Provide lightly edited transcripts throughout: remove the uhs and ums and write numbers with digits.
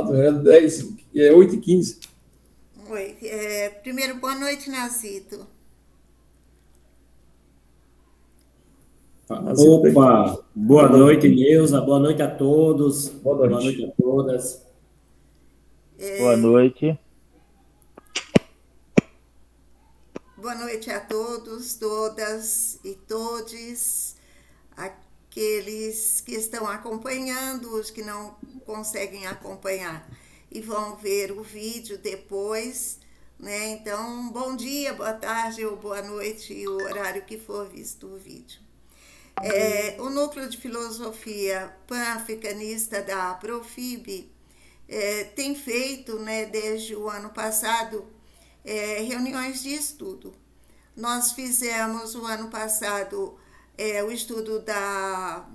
4, era 10, 8h15. Oi. Primeiro, boa noite, Nazito. Opa, boa noite, Neuza, boa noite a todos, Boa boa noite noite. a todas. Boa noite. Boa noite a todos, todas e todes, aqueles que estão acompanhando, os que não conseguem acompanhar e vão ver o vídeo depois, né? Então, bom dia, boa tarde ou boa noite, o horário que for visto o vídeo. O Núcleo de Filosofia Pan-Africanista da Profib tem feito, né, desde o ano passado, reuniões de estudo. Nós fizemos o ano passado o estudo da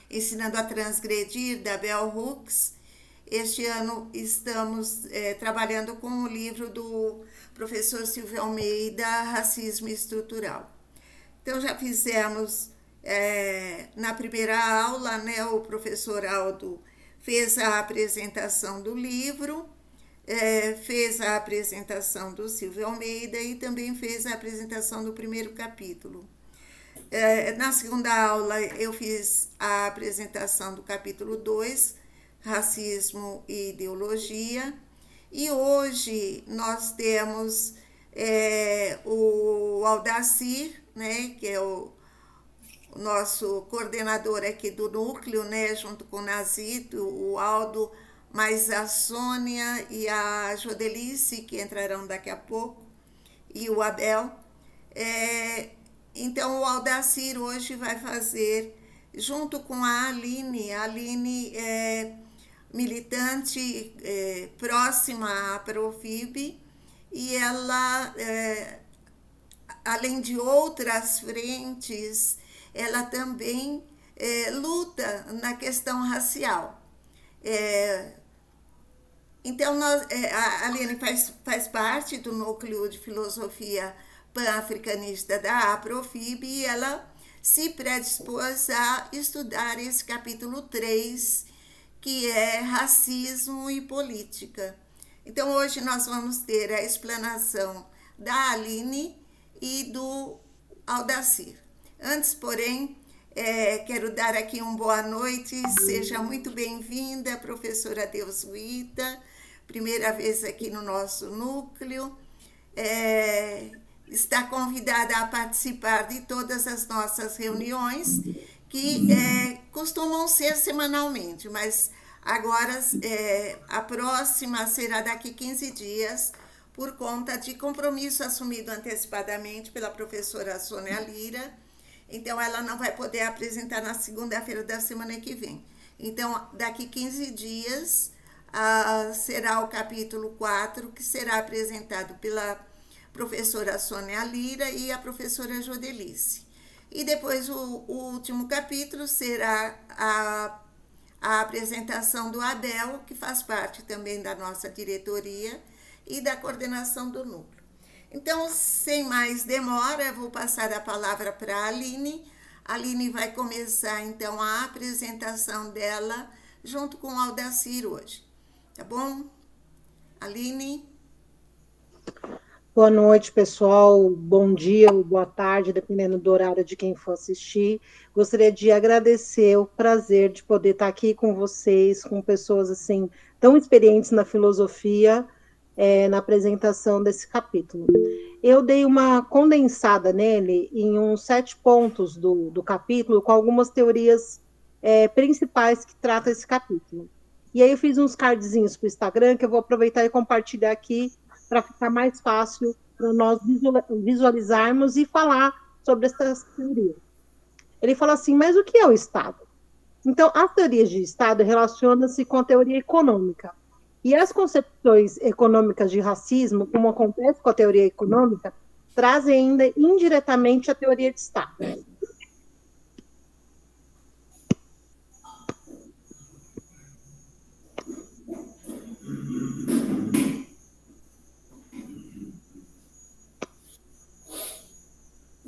Ensinando a Transgredir, da Bell Hooks. Este ano estamos trabalhando com o livro do professor Silvio Almeida, Racismo Estrutural. Então, já fizemos na primeira aula, né, o professor Aldo fez a apresentação do livro, fez a apresentação do Silvio Almeida e também fez a apresentação do primeiro capítulo. Na segunda aula, eu fiz a apresentação do capítulo 2, Racismo e Ideologia. E hoje nós temos o Aldacir, né, que é o nosso coordenador aqui do núcleo, né, junto com o Nazito, o Aldo, mais a Sônia e a Jodelice, que entrarão daqui a pouco, e o Abel. Então, o Aldacir hoje vai fazer, junto com a Aline é militante próxima à Profib, e ela, além de outras frentes, ela também luta na questão racial. Então, a Aline faz parte do Núcleo de Filosofia Pan-Africanista da Profib e ela se predispôs a estudar esse capítulo 3, que é Racismo e Política. Então, hoje nós vamos ter a explanação da Aline e do Aldacir. Antes, porém, quero dar aqui uma boa noite. Seja muito bem-vinda, professora Deusuíta, primeira vez aqui no nosso núcleo. Está convidada a participar de todas as nossas reuniões, que costumam ser semanalmente, mas agora a próxima será daqui 15 dias, por conta de compromisso assumido antecipadamente pela professora Sônia Lira. Então, ela não vai poder apresentar na segunda-feira da semana que vem. Então, daqui 15 dias será o capítulo 4, que será apresentado pela professora Sônia Lira e a professora Jodelice. E depois o último capítulo será a apresentação do Abel, que faz parte também da nossa diretoria e da coordenação do núcleo. Então, sem mais demora, vou passar a palavra para a Aline. A Aline vai começar, então, a apresentação dela junto com o Aldacir hoje. Tá bom? Aline? Boa noite, pessoal. Bom dia ou boa tarde, dependendo do horário de quem for assistir. Gostaria de agradecer o prazer de poder estar aqui com vocês, com pessoas assim tão experientes na filosofia, na apresentação desse capítulo. Eu dei uma condensada nele em uns 7 pontos do capítulo, com algumas teorias principais que tratam esse capítulo. E aí eu fiz uns cardzinhos para o Instagram, que eu vou aproveitar e compartilhar aqui, para ficar mais fácil para nós visualizarmos e falar sobre essas teorias. Ele fala assim, mas o que é o Estado? Então, as teorias de Estado relacionam-se com a teoria econômica. E as concepções econômicas de racismo, como acontece com a teoria econômica, trazem ainda indiretamente a teoria de Estado.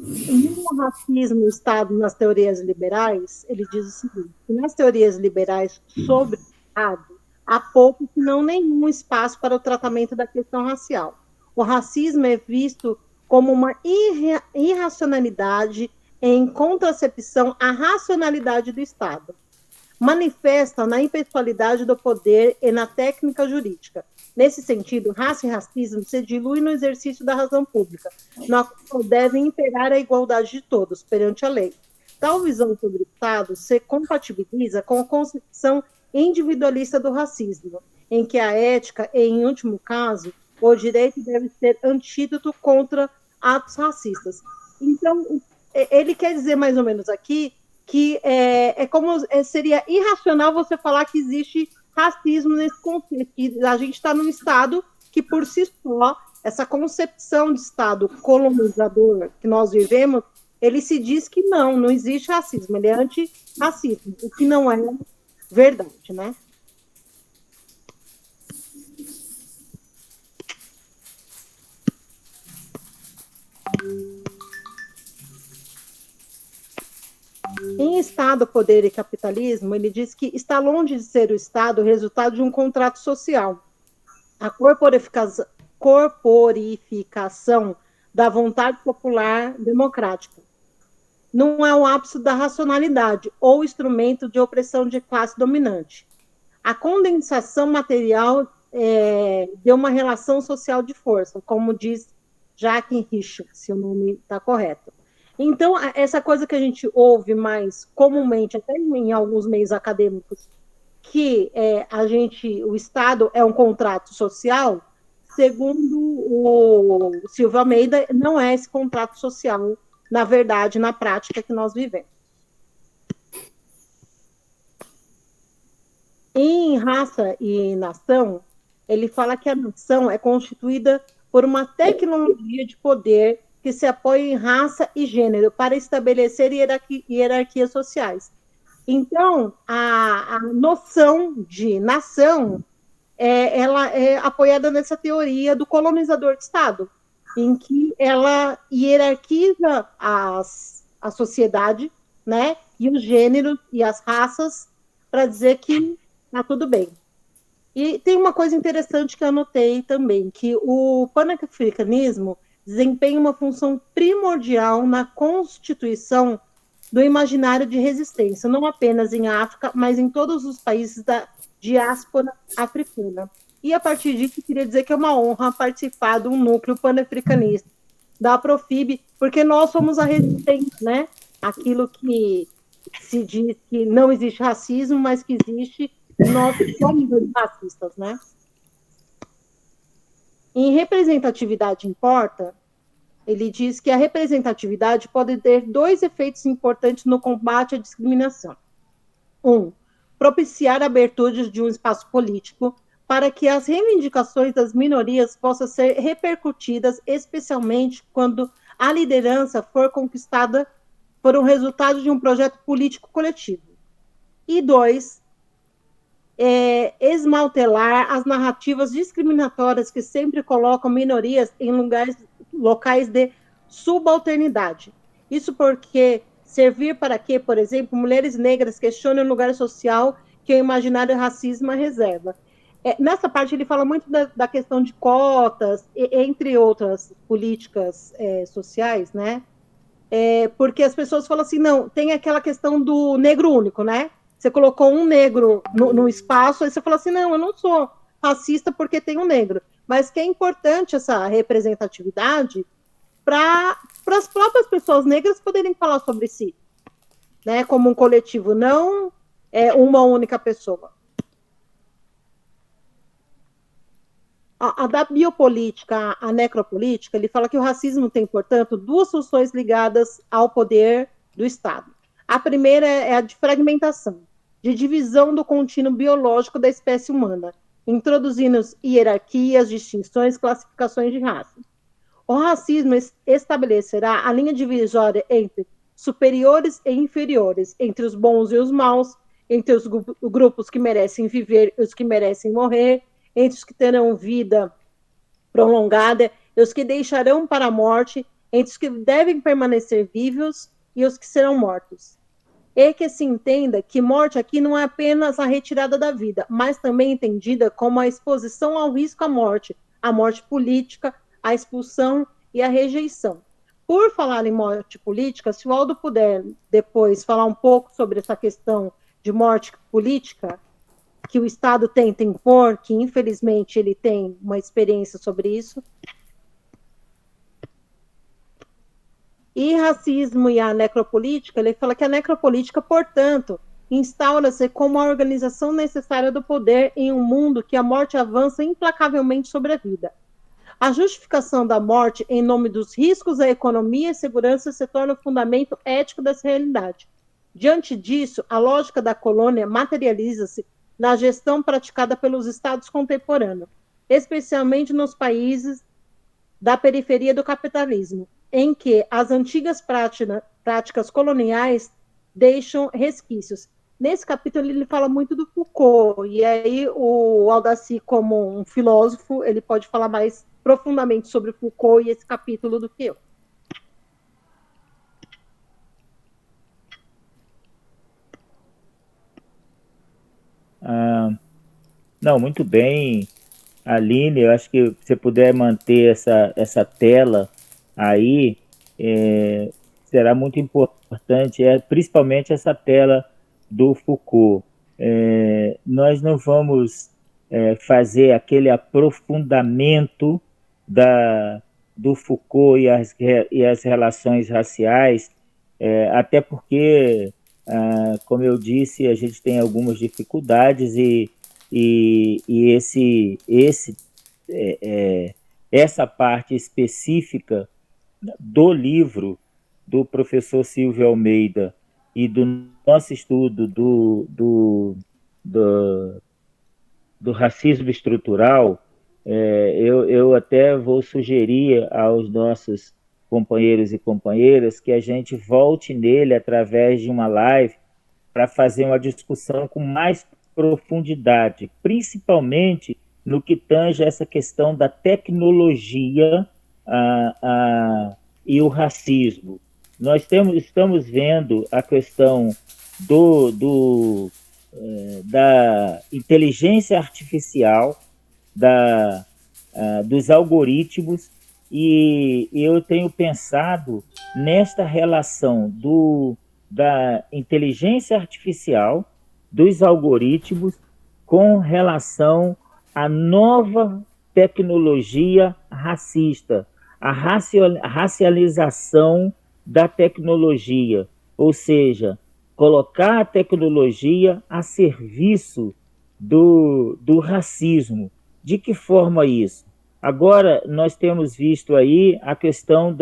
O racismo e o Estado nas teorias liberais, ele diz o seguinte, que nas teorias liberais sobre o Estado, há pouco, se não nenhum espaço para o tratamento da questão racial. O racismo é visto como uma irracionalidade em contracepção à racionalidade do Estado. Manifesta na impessoalidade do poder e na técnica jurídica. Nesse sentido, raça e racismo se diluem no exercício da razão pública, na qual devem imperar a igualdade de todos perante a lei. Tal visão sobre o Estado se compatibiliza com a concepção individualista do racismo, em que a ética e, em último caso, o direito deve ser antídoto contra atos racistas. Então, ele quer dizer mais ou menos aqui que seria irracional você falar que existe racismo nesse contexto, que a gente está num Estado que, por si só, essa concepção de Estado colonizador que nós vivemos, ele se diz que não existe racismo, ele é antirracismo, o que não é verdade, né? Em Estado, Poder e Capitalismo, ele diz que está longe de ser o Estado o resultado de um contrato social. A corporificação da vontade popular democrática não é o ápice da racionalidade ou instrumento de opressão de classe dominante. A condensação material de uma relação social de força, como diz Jacques Richard, se o nome está correto. Então, essa coisa que a gente ouve mais comumente, até em alguns meios acadêmicos, que o Estado é um contrato social, segundo o Silvio Almeida, não é esse contrato social, na verdade, na prática que nós vivemos. Em Raça e Nação, ele fala que a nação é constituída por uma tecnologia de poder que se apoia em raça e gênero para estabelecer hierarquias sociais. Então, a noção de nação, ela é apoiada nessa teoria do colonizador de Estado, em que ela hierarquiza a sociedade, né, e os gêneros e as raças para dizer que está tudo bem. E tem uma coisa interessante que eu anotei também, que o panafricanismo desempenha uma função primordial na constituição do imaginário de resistência, não apenas em África, mas em todos os países da diáspora africana. E a partir disso, eu queria dizer que é uma honra participar de um núcleo panafricanista da Profib, porque nós somos a resistência, né? Aquilo que se diz que não existe racismo, mas que existe, nós somos racistas, né? Em Representatividade Importa, ele diz que a representatividade pode ter dois efeitos importantes no combate à discriminação. Propiciar a abertura de um espaço político para que as reivindicações das minorias possam ser repercutidas, especialmente quando a liderança for conquistada por um resultado de um projeto político coletivo. E 2, esmaltelar as narrativas discriminatórias que sempre colocam minorias em locais de subalternidade. Isso porque servir para que, por exemplo, mulheres negras questionem o lugar social que o imaginário racismo reserva. Nessa parte ele fala muito da questão de cotas, entre outras políticas sociais, né? Porque as pessoas falam assim, não, tem aquela questão do negro único, né? Você colocou um negro no espaço, aí você fala assim, não, eu não sou racista porque tem um negro. Mas que é importante essa representatividade para as próprias pessoas negras poderem falar sobre si, né? Como um coletivo, não uma única pessoa. Da biopolítica à necropolítica, ele fala que o racismo tem, portanto, duas funções ligadas ao poder do Estado. A primeira é a de fragmentação, de divisão do contínuo biológico da espécie humana, introduzindo hierarquias, distinções, classificações de raça. O racismo estabelecerá a linha divisória entre superiores e inferiores, entre os bons e os maus, entre os grupos que merecem viver e os que merecem morrer, entre os que terão vida prolongada e os que deixarão para a morte, entre os que devem permanecer vivos e os que serão mortos. e que se entenda que morte aqui não é apenas a retirada da vida, mas também entendida como a exposição ao risco à morte política, a expulsão e a rejeição. Por falar em morte política, se o Aldo puder depois falar um pouco sobre essa questão de morte política, que o Estado tenta impor, que infelizmente ele tem uma experiência sobre isso. E racismo e a necropolítica, ele fala que a necropolítica, portanto, instaura-se como a organização necessária do poder em um mundo que a morte avança implacavelmente sobre a vida. A justificação da morte em nome dos riscos à economia e segurança se torna o fundamento ético dessa realidade. Diante disso, a lógica da colônia materializa-se na gestão praticada pelos estados contemporâneos, especialmente nos países da periferia do capitalismo, em que as antigas práticas coloniais deixam resquícios. Nesse capítulo ele fala muito do Foucault, e aí o Aldaci, como um filósofo, ele pode falar mais profundamente sobre Foucault e esse capítulo do que eu. Não, muito bem, Aline. Eu acho que se você puder manter essa tela aí, será muito importante, principalmente essa tela do Foucault. Nós não vamos fazer aquele aprofundamento do Foucault e as relações raciais, até porque, como eu disse, a gente tem algumas dificuldades e essa parte específica do livro do professor Silvio Almeida e do nosso estudo do racismo estrutural, eu até vou sugerir aos nossos companheiros e companheiras que a gente volte nele através de uma live para fazer uma discussão com mais profundidade, principalmente no que tange essa questão da tecnologia e o racismo. Nós estamos vendo a questão da inteligência artificial, dos algoritmos, e eu tenho pensado nesta relação da inteligência artificial, dos algoritmos, com relação à nova tecnologia racista, a racialização da tecnologia, ou seja, colocar a tecnologia a serviço do racismo. De que forma isso? Agora, nós temos visto aí a questão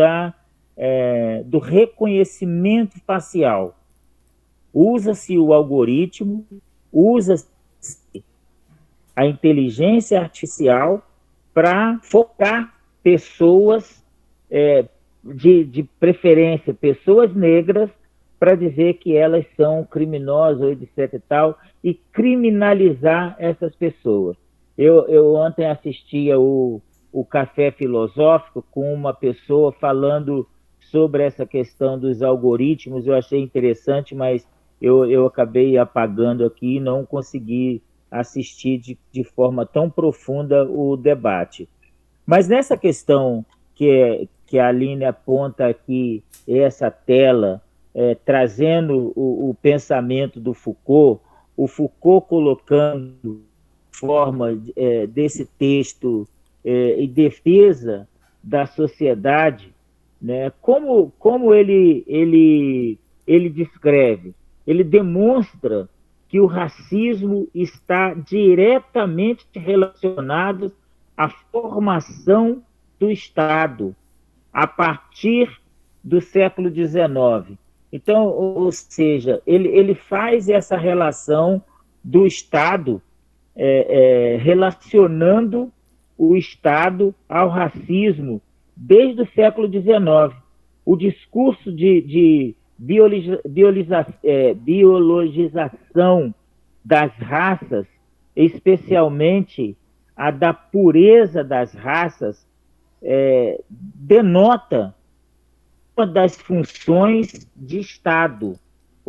do reconhecimento facial. Usa-se o algoritmo, usa-se a inteligência artificial para focar pessoas, de preferência, pessoas negras, para dizer que elas são criminosas, etc. e tal, e criminalizar essas pessoas. Eu ontem assistia o Café Filosófico com uma pessoa falando sobre essa questão dos algoritmos. Eu achei interessante, mas eu acabei apagando aqui e não consegui assistir de forma tão profunda o debate. Mas nessa questão que a Aline aponta aqui, essa tela, trazendo o pensamento do Foucault, o Foucault colocando forma desse texto em defesa da sociedade, né? Como ele descreve, ele demonstra que o racismo está diretamente relacionado à formação do Estado a partir do século XIX. Então, ou seja, ele faz essa relação do Estado, relacionando o Estado ao racismo desde o século XIX. O discurso de biologização das raças, especialmente a da pureza das raças, denota uma das funções de Estado,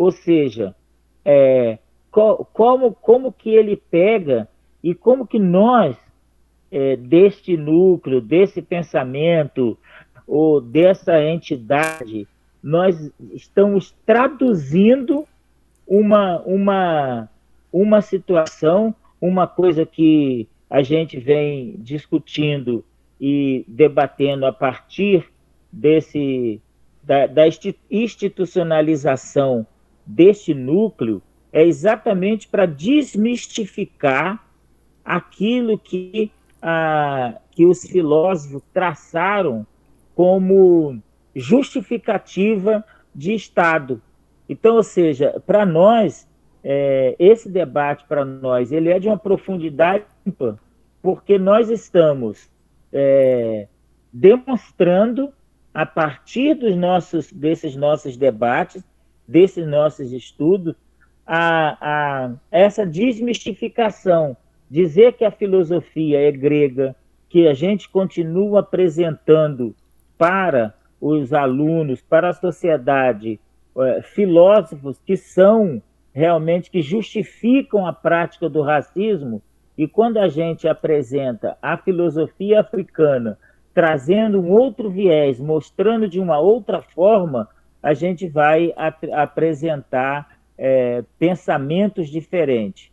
Ou seja, como que ele pega e como que nós, deste núcleo, desse pensamento ou dessa entidade, nós estamos traduzindo uma situação, uma coisa que a gente vem discutindo e debatendo a partir da institucionalização deste núcleo, é exatamente para desmistificar aquilo que os filósofos traçaram como justificativa de Estado. Então, ou seja, para nós, esse debate para nós, ele é de uma profundidade ímpar, porque nós estamos demonstrando, a partir desses nossos debates, desses nossos estudos, essa desmistificação, dizer que a filosofia é grega, que a gente continua apresentando para os alunos, para a sociedade, filósofos que são realmente, que justificam a prática do racismo, e quando a gente apresenta a filosofia africana trazendo um outro viés, mostrando de uma outra forma, a gente vai apresentar pensamentos diferentes.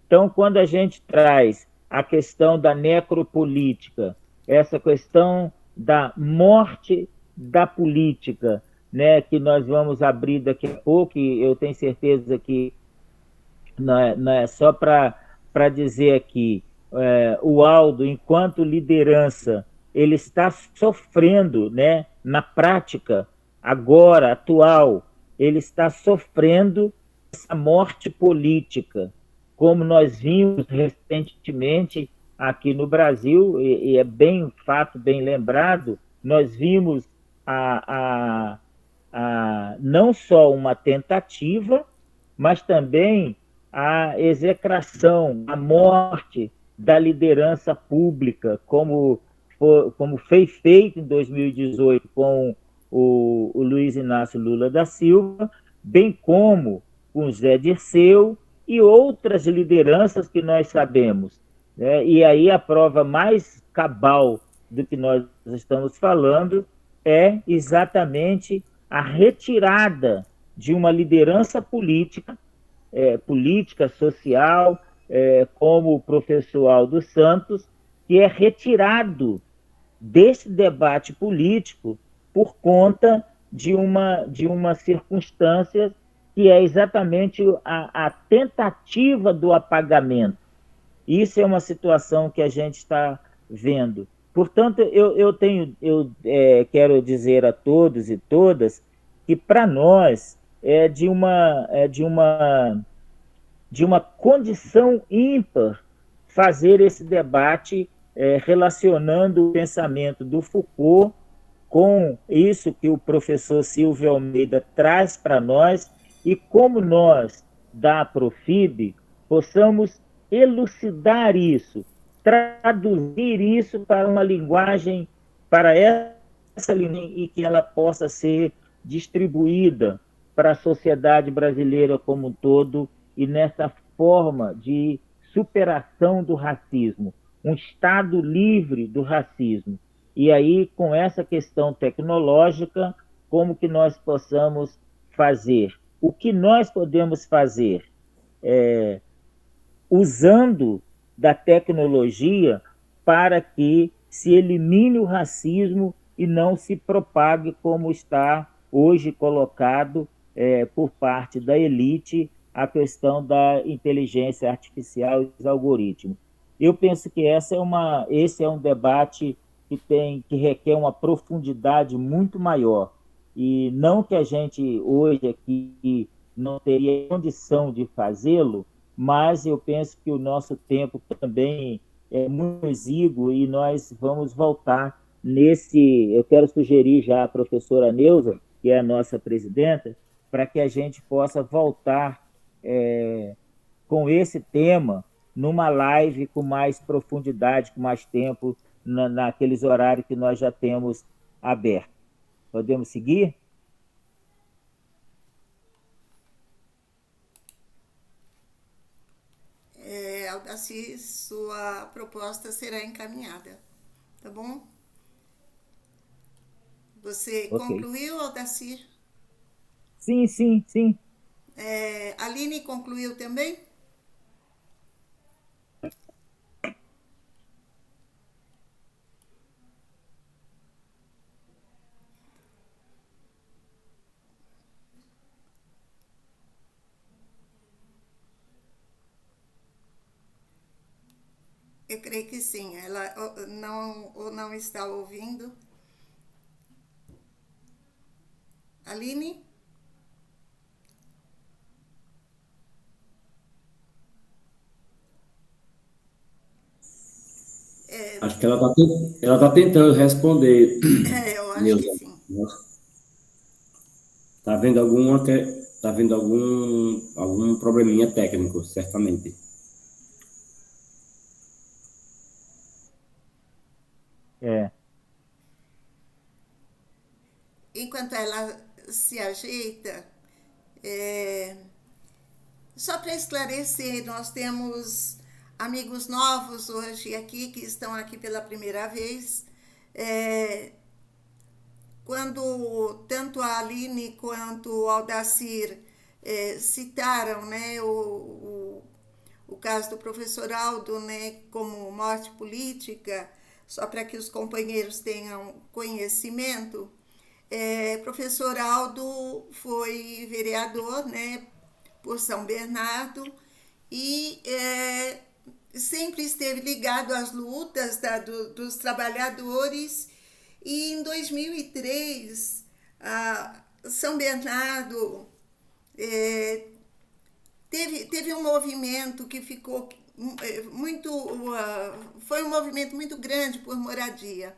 Então, quando a gente traz a questão da necropolítica, essa questão da morte da política, né, que nós vamos abrir daqui a pouco, e eu tenho certeza que não é só para dizer aqui, o Aldo, enquanto liderança, ele está sofrendo, né, na prática, agora, atual, ele está sofrendo essa morte política, como nós vimos recentemente aqui no Brasil, e é bem fato, bem lembrado, nós vimos não só uma tentativa, mas também a execração, a morte da liderança pública, como foi feito em 2018 com o Luiz Inácio Lula da Silva, bem como com Zé Dirceu e outras lideranças que nós sabemos, né? E aí a prova mais cabal do que nós estamos falando é exatamente a retirada de uma liderança política, social, como o professor Aldo Santos, que é retirado desse debate político por conta de uma circunstância que é exatamente a tentativa do apagamento. Isso é uma situação que a gente está vendo. Portanto, eu quero dizer a todos e todas que, para nós, é de uma condição ímpar fazer esse debate relacionando o pensamento do Foucault com isso que o professor Silvio Almeida traz para nós, e como nós, da Aprofib, possamos elucidar isso, traduzir isso para uma linguagem, para essa linguagem, e que ela possa ser distribuída para a sociedade brasileira como um todo, e nessa forma de superação do racismo, um Estado livre do racismo. E aí, com essa questão tecnológica, como que nós possamos fazer? O que nós podemos fazer? Usando da tecnologia para que se elimine o racismo e não se propague como está hoje colocado por parte da elite a questão da inteligência artificial e dos algoritmos. Eu penso que esse é um debate que requer uma profundidade muito maior. E não que a gente hoje aqui não teria condição de fazê-lo, mas eu penso que o nosso tempo também é muito exíguo e nós vamos voltar nesse... Eu quero sugerir já à professora Neuza, que é a nossa presidenta, para que a gente possa voltar com esse tema numa live com mais profundidade, com mais tempo, naqueles horários que nós já temos aberto. Podemos seguir? Daci, sua proposta será encaminhada, tá bom? Você Ok. concluiu, Aldacir? Sim, sim, sim. Aline concluiu também? Eu creio que sim. Ela ou não está ouvindo. Aline? Acho que ela tá tentando responder, Eu acho que Neuza. sim. Tá vendo tá vendo algum probleminha técnico, certamente. É, Enquanto ela se ajeita, só para esclarecer, nós temos amigos novos hoje aqui, que estão aqui pela primeira vez. É, quando tanto a Aline quanto o Aldacir citaram, né, o caso do professor Aldo, né, como morte política, só para que os companheiros tenham conhecimento, professor Aldo foi vereador, né, por São Bernardo e sempre esteve ligado às lutas dos trabalhadores. E em 2003, São Bernardo teve um movimento que ficou muito. Foi um movimento muito grande por moradia.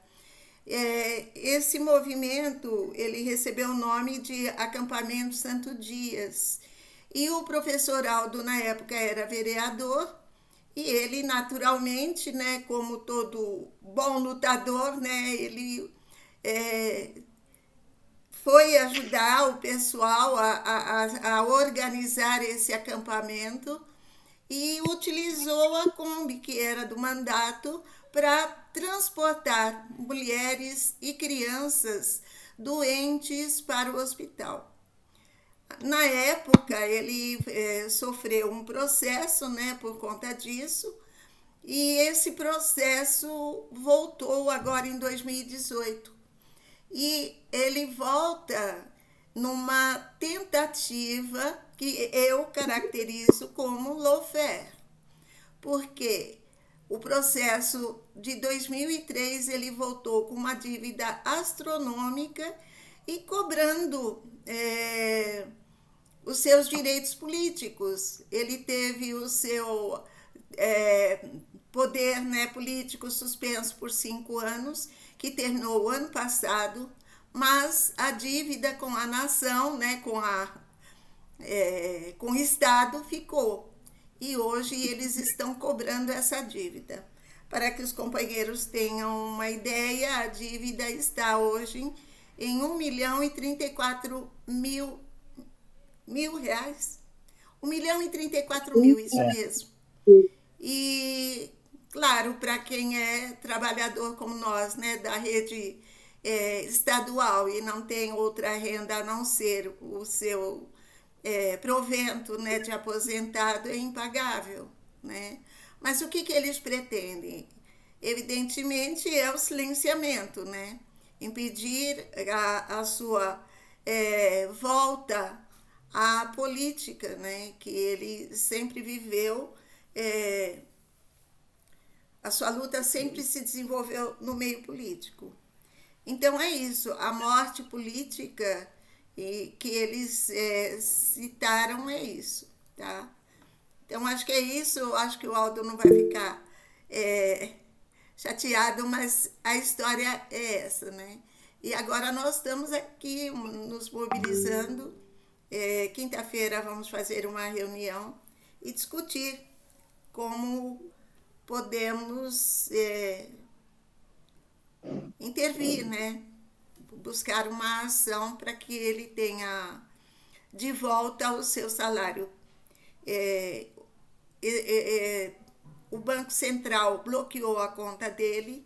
Esse movimento ele recebeu o nome de Acampamento Santo Dias. E o professor Aldo, na época, era vereador, e ele, naturalmente, né, como todo bom lutador, né, ele foi ajudar o pessoal a organizar esse acampamento e utilizou a Kombi, que era do mandato, para transportar mulheres e crianças doentes para o hospital. Na época, ele sofreu um processo, né, por conta disso, e esse processo voltou agora em 2018. E ele volta numa tentativa que eu caracterizo como lawfare, porque o processo de 2003 ele voltou com uma dívida astronômica e cobrando os seus direitos políticos. Ele teve o seu poder, né, político suspenso por 5 anos, que terminou o ano passado, mas a dívida com a nação, né, com o Estado ficou. E hoje eles estão cobrando essa dívida. Para que os companheiros tenham uma ideia, a dívida está hoje em 1.034.000 reais. 1.034.000, isso mesmo. E, claro, para quem é trabalhador como nós, né, da rede estadual e não tem outra renda a não ser o seu provento, né, de aposentado, é impagável, né? Mas o que eles pretendem? Evidentemente é o silenciamento, né? Impedir a sua volta à política, né? Que ele sempre viveu. A sua luta sempre se desenvolveu no meio político. Então é isso, a morte política que eles citaram é isso, tá? Então acho que é isso, eu acho que o Aldo não vai ficar chateado, mas a história é essa, né? E agora nós estamos aqui nos mobilizando. Quinta-feira vamos fazer uma reunião e discutir como podemos intervir, né? Buscar uma ação para que ele tenha de volta o seu salário. o Banco Central bloqueou a conta dele,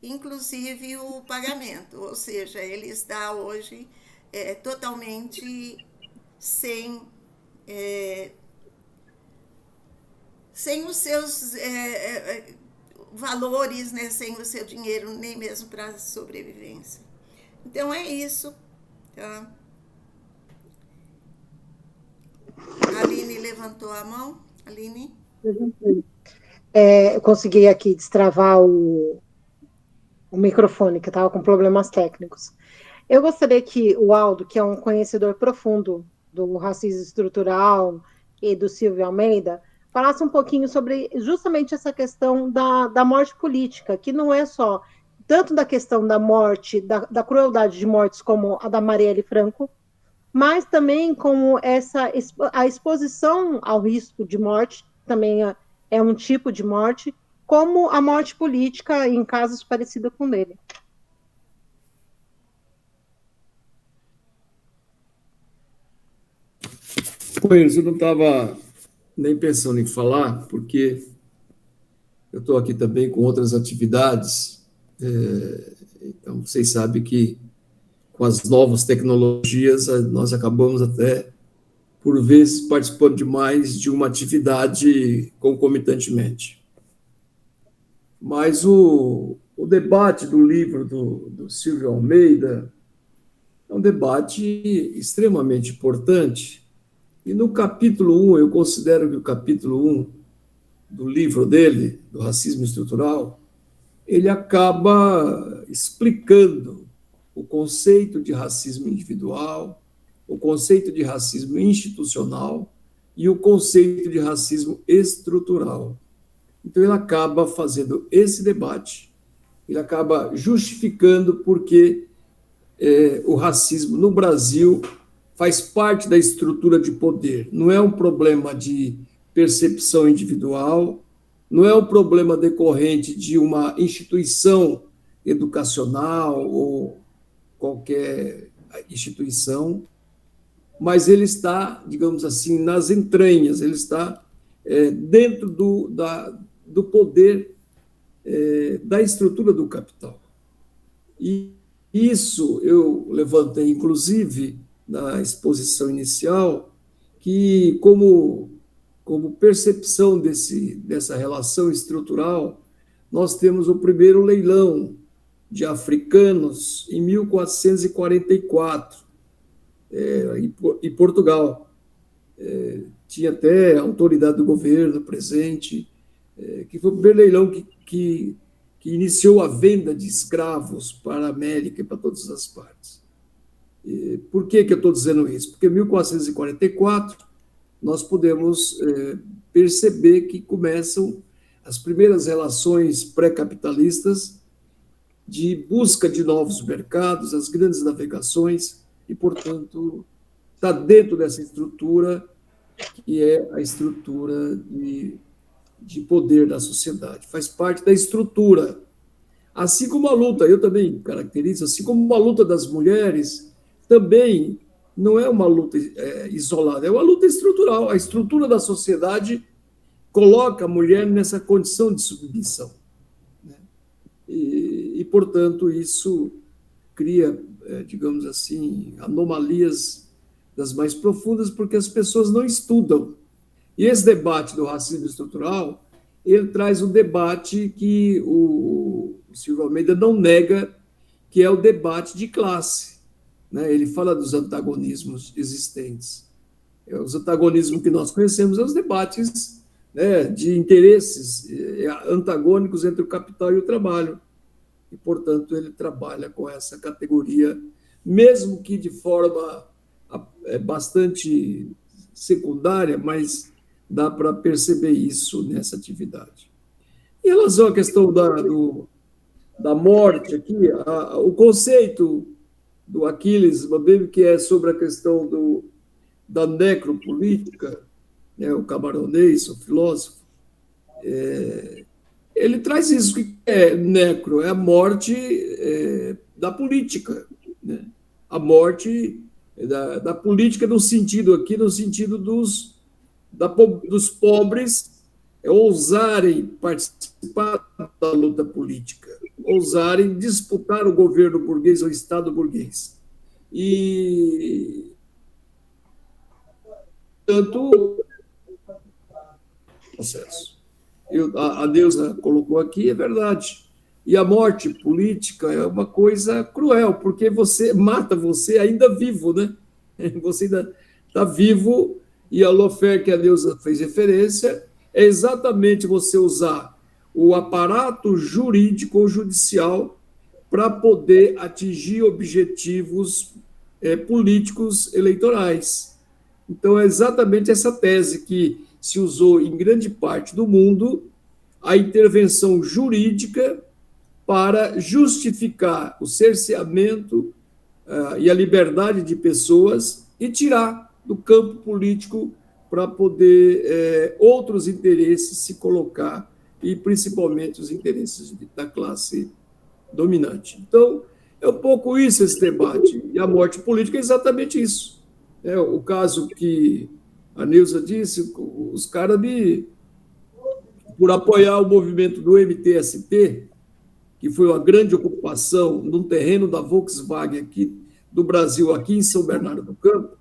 inclusive o pagamento, ou seja, ele está hoje totalmente sem, sem os seus valores, né, sem o seu dinheiro, nem mesmo para sobrevivência. Então é isso. Tá? A Aline levantou a mão. Aline? Eu consegui aqui destravar o microfone, que estava com problemas técnicos. Eu gostaria que o Aldo, que é um conhecedor profundo do racismo estrutural e do Silvio Almeida, falasse um pouquinho sobre justamente essa questão da morte política, que não é só tanto da questão da morte, da crueldade de mortes como a da Marielle Franco, mas também como a exposição ao risco de morte, também é um tipo de morte, como a morte política em casos parecidos com ele. Pois, eu não estava nem pensando em falar, porque eu estou aqui também com outras atividades. Então, vocês sabem que com as novas tecnologias, nós acabamos até, por vezes, participando de mais de uma atividade concomitantemente. Mas o debate do livro do Silvio Almeida é um debate extremamente importante. E no capítulo 1, eu considero que o capítulo 1 do livro dele, do Racismo Estrutural, ele acaba explicando o conceito de racismo individual, o conceito de racismo institucional e o conceito de racismo estrutural. Então, ele acaba fazendo esse debate, ele acaba justificando porque o racismo no Brasil faz parte da estrutura de poder. Não é um problema de percepção individual, não é um problema decorrente de uma instituição educacional ou qualquer instituição, mas ele está, digamos assim, nas entranhas, ele está dentro do poder da estrutura do capital. E isso eu levantei, inclusive, na exposição inicial, que como percepção dessa relação estrutural, nós temos o primeiro leilão de africanos em 1444, em Portugal. Tinha até a autoridade do governo presente, que foi o primeiro leilão que iniciou a venda de escravos para a América e para todas as partes. Por que eu estou dizendo isso? Porque em 1444 nós podemos perceber que começam as primeiras relações pré-capitalistas de busca de novos mercados, as grandes navegações, e, portanto, está dentro dessa estrutura que é a estrutura de poder da sociedade. Faz parte da estrutura. Assim como a luta, eu também caracterizo, assim como a luta das mulheres, também não é uma luta isolada, é uma luta estrutural. A estrutura da sociedade coloca a mulher nessa condição de submissão. Né? E, portanto, isso cria, digamos assim, anomalias das mais profundas, porque as pessoas não estudam. E esse debate do racismo estrutural, ele traz um debate que o Silvio Almeida não nega, que é o debate de classe. Né? Ele fala dos antagonismos existentes. Os antagonismos que nós conhecemos são os debates, né, de interesses antagônicos entre o capital e o trabalho. E, portanto, ele trabalha com essa categoria, mesmo que de forma bastante secundária, mas dá para perceber isso nessa atividade. Em relação à questão da morte aqui, o conceito do Aquiles Mbembe, que é sobre a questão da necropolítica, né, o camaronês, o filósofo, ele traz isso, que é necro, é a morte da política, né? A morte da política no sentido dos pobres ousarem participar da luta política, ousarem disputar o governo burguês ou o Estado burguês. E, tanto, processo. A Neuza colocou aqui, é verdade. E a morte política é uma coisa cruel, porque você mata você ainda vivo, né? Você ainda está vivo, e a lawfare que a Neuza fez referência é exatamente você usar o aparato jurídico ou judicial para poder atingir objetivos políticos eleitorais. Então, é exatamente essa tese que se usou em grande parte do mundo, a intervenção jurídica para justificar o cerceamento e a liberdade de pessoas e tirar do campo político para poder outros interesses se colocar, e principalmente os interesses da classe dominante. Então, é um pouco isso esse debate. E a morte política é exatamente isso. O caso que a Neuza disse, os caras por apoiar o movimento do MTST, que foi uma grande ocupação num terreno da Volkswagen aqui do Brasil, aqui em São Bernardo do Campo,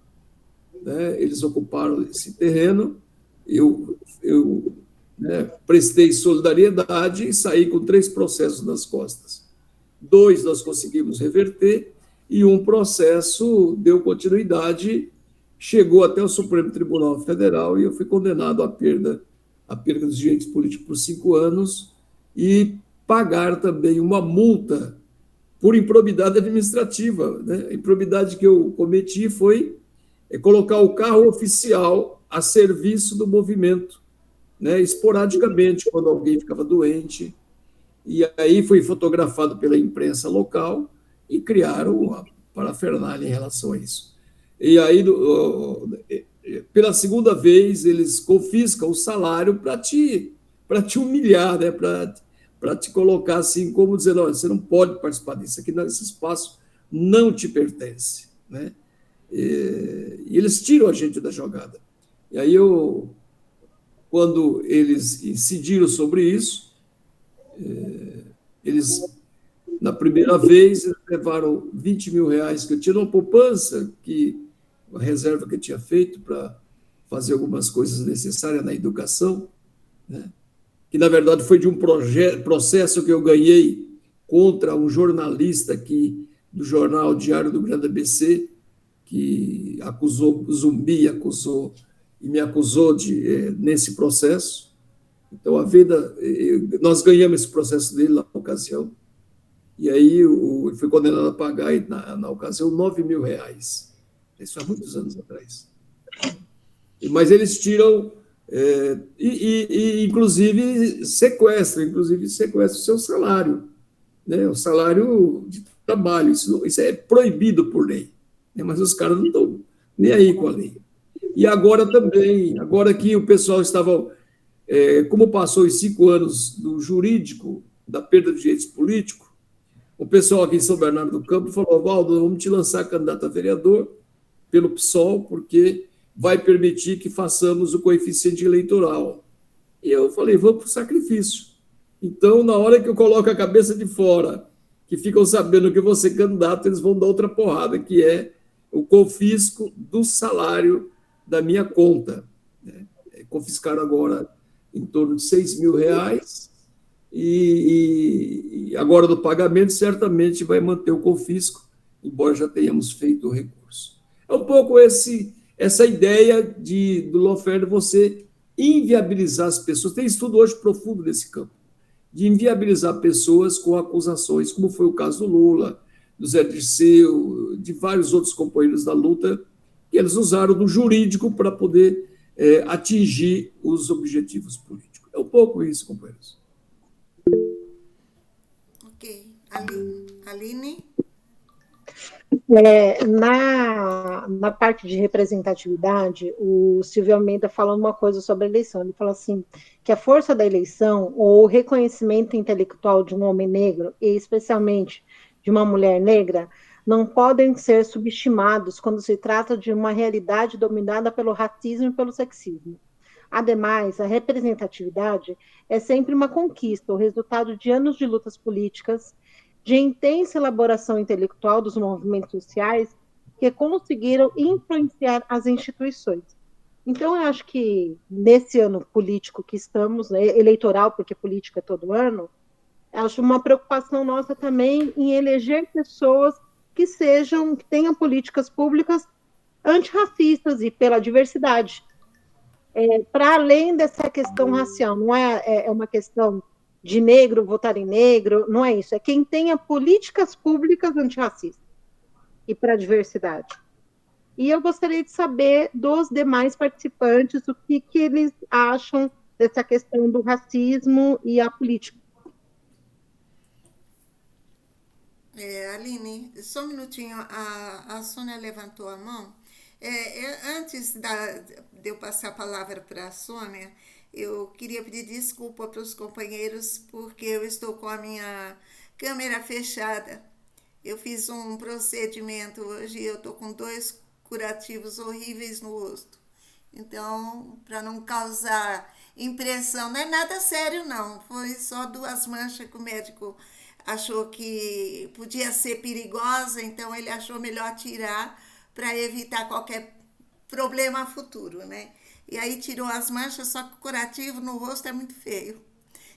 né, eles ocuparam esse terreno, eu prestei solidariedade e saí com 3 processos nas costas. 2 nós conseguimos reverter, e um processo deu continuidade, chegou até o Supremo Tribunal Federal, e eu fui condenado à perda dos direitos políticos por 5 anos, e pagar também uma multa por improbidade administrativa, né? A improbidade que eu cometi foi colocar o carro oficial a serviço do movimento, né? Esporadicamente, quando alguém ficava doente, e aí foi fotografado pela imprensa local e criaram uma parafernália em relação a isso. E aí, pela segunda vez, eles confiscam o salário para te humilhar, né? Para te colocar assim, como dizer, não, você não pode participar disso, aqui nesse espaço não te pertence, né? E eles tiram a gente da jogada. E aí, quando eles incidiram sobre isso, eles, na primeira vez, levaram 20 mil reais que eu tinha numa poupança, uma reserva que eu tinha feito para fazer algumas coisas necessárias na educação, né? Que, na verdade, foi de um processo que eu ganhei contra um jornalista aqui do jornal Diário do Grande ABC, que acusou Zumbi, e me acusou nesse processo. Então, nós ganhamos esse processo dele na ocasião, e aí eu fui condenado a pagar, na ocasião, 9 mil reais. Isso há muitos anos atrás. Mas eles tiram... inclusive sequestra o seu salário, né? O salário de trabalho, isso é proibido por lei, né? Mas os caras não estão nem aí com a lei. E agora também, agora que o pessoal estava, como passou os 5 anos do jurídico, da perda de direitos políticos, o pessoal aqui em São Bernardo do Campo falou: Valdo, vamos te lançar candidato a vereador pelo PSOL, porque vai permitir que façamos o coeficiente eleitoral. E eu falei, vamos para o sacrifício. Então, na hora que eu coloco a cabeça de fora, que ficam sabendo que eu vou ser candidato, eles vão dar outra porrada, que é o confisco do salário da minha conta. Confiscaram agora em torno de 6 mil reais, e agora do pagamento certamente vai manter o confisco, embora já tenhamos feito o recurso. É um pouco essa ideia do lawfare, você inviabilizar as pessoas. Tem estudo hoje profundo nesse campo, de inviabilizar pessoas com acusações, como foi o caso do Lula, do Zé Dirceu, de vários outros companheiros da luta, que eles usaram do jurídico para poder atingir os objetivos políticos. É um pouco isso, companheiros. Ok. Aline? Na parte de representatividade, o Silvio Almeida falou uma coisa sobre a eleição. Ele falou assim, que a força da eleição, ou o reconhecimento intelectual de um homem negro, e especialmente de uma mulher negra, não podem ser subestimados quando se trata de uma realidade dominada pelo racismo e pelo sexismo. Ademais, a representatividade é sempre uma conquista, o resultado de anos de lutas políticas, de intensa elaboração intelectual dos movimentos sociais que conseguiram influenciar as instituições. Então, eu acho que nesse ano político que estamos, né, eleitoral, porque política é todo ano, acho uma preocupação nossa também em eleger pessoas que tenham políticas públicas antirracistas e pela diversidade. Para além dessa questão racial, não é uma questão de negro votar em negro, não é isso. É quem tenha políticas públicas antirracistas e para a diversidade. E eu gostaria de saber dos demais participantes o que eles acham dessa questão do racismo e a política. Aline, só um minutinho, a Sônia levantou a mão. Antes de eu passar a palavra para a Sônia, eu queria pedir desculpa para os companheiros, porque eu estou com a minha câmera fechada. Eu fiz um procedimento hoje e eu estou com 2 curativos horríveis no rosto. Então, para não causar impressão, não é nada sério não, foi só 2 manchas que o médico achou que podia ser perigosa, então ele achou melhor tirar para evitar qualquer problema futuro, né? E aí tirou as manchas, só que o curativo no rosto é muito feio.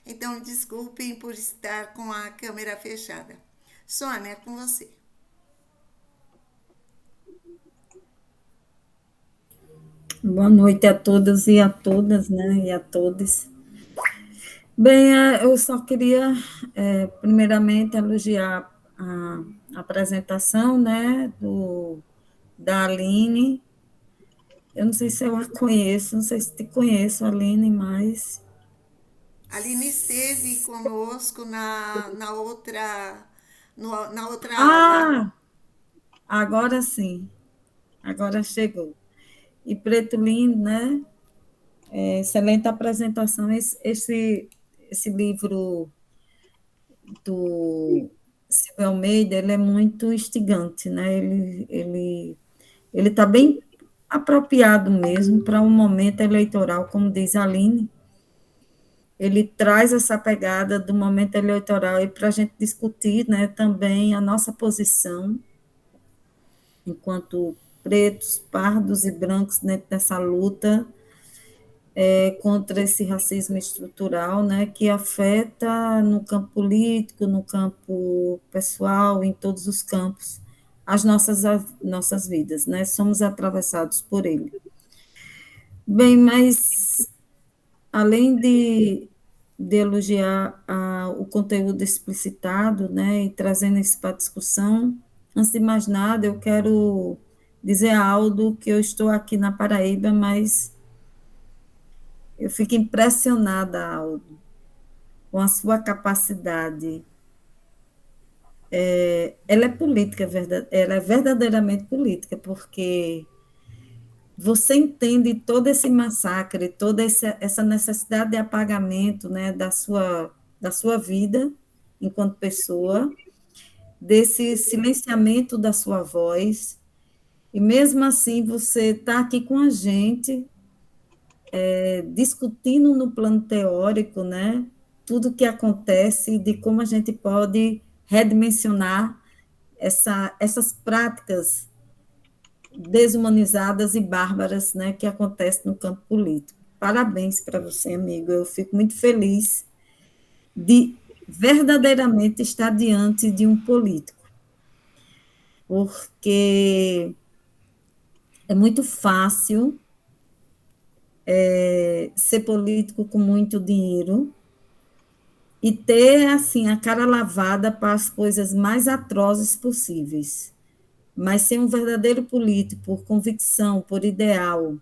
Então, desculpem por estar com a câmera fechada. Sônia, é com você. Boa noite a todas e a todas, né, e a todos. Bem, eu só queria, primeiramente, elogiar a apresentação, né, da Aline. Eu não sei se eu a conheço, não sei se te conheço, Aline, mas... A Aline esteve conosco na outra aula. Ah, agora sim, agora chegou. E Preto Lindo, né? Excelente apresentação. Esse livro do Silvio Almeida, ele é muito instigante, né? Ele está bem apropriado mesmo para um momento eleitoral, como diz a Aline. Ele traz essa pegada do momento eleitoral e para a gente discutir, né, também a nossa posição enquanto pretos, pardos e brancos dentro dessa luta contra esse racismo estrutural, né, que afeta no campo político, no campo pessoal, em todos os campos, as nossas vidas, né, somos atravessados por ele. Bem, mas além de elogiar o conteúdo explicitado, né, e trazendo isso para a discussão, antes de mais nada, eu quero dizer a Aldo que eu estou aqui na Paraíba, mas eu fico impressionada, Aldo, com a sua capacidade. Ela é política, ela é verdadeiramente política, porque você entende todo esse massacre, toda essa necessidade de apagamento, né, da sua vida enquanto pessoa, desse silenciamento da sua voz, e mesmo assim você está aqui com a gente, discutindo no plano teórico, né, tudo o que acontece, de como a gente pode redimensionar essas práticas desumanizadas e bárbaras, né, que acontecem no campo político. Parabéns para você, amigo. Eu fico muito feliz de verdadeiramente estar diante de um político, porque é muito fácil ser político com muito dinheiro e ter, assim, a cara lavada para as coisas mais atrozes possíveis. Mas ser um verdadeiro político por convicção, por ideal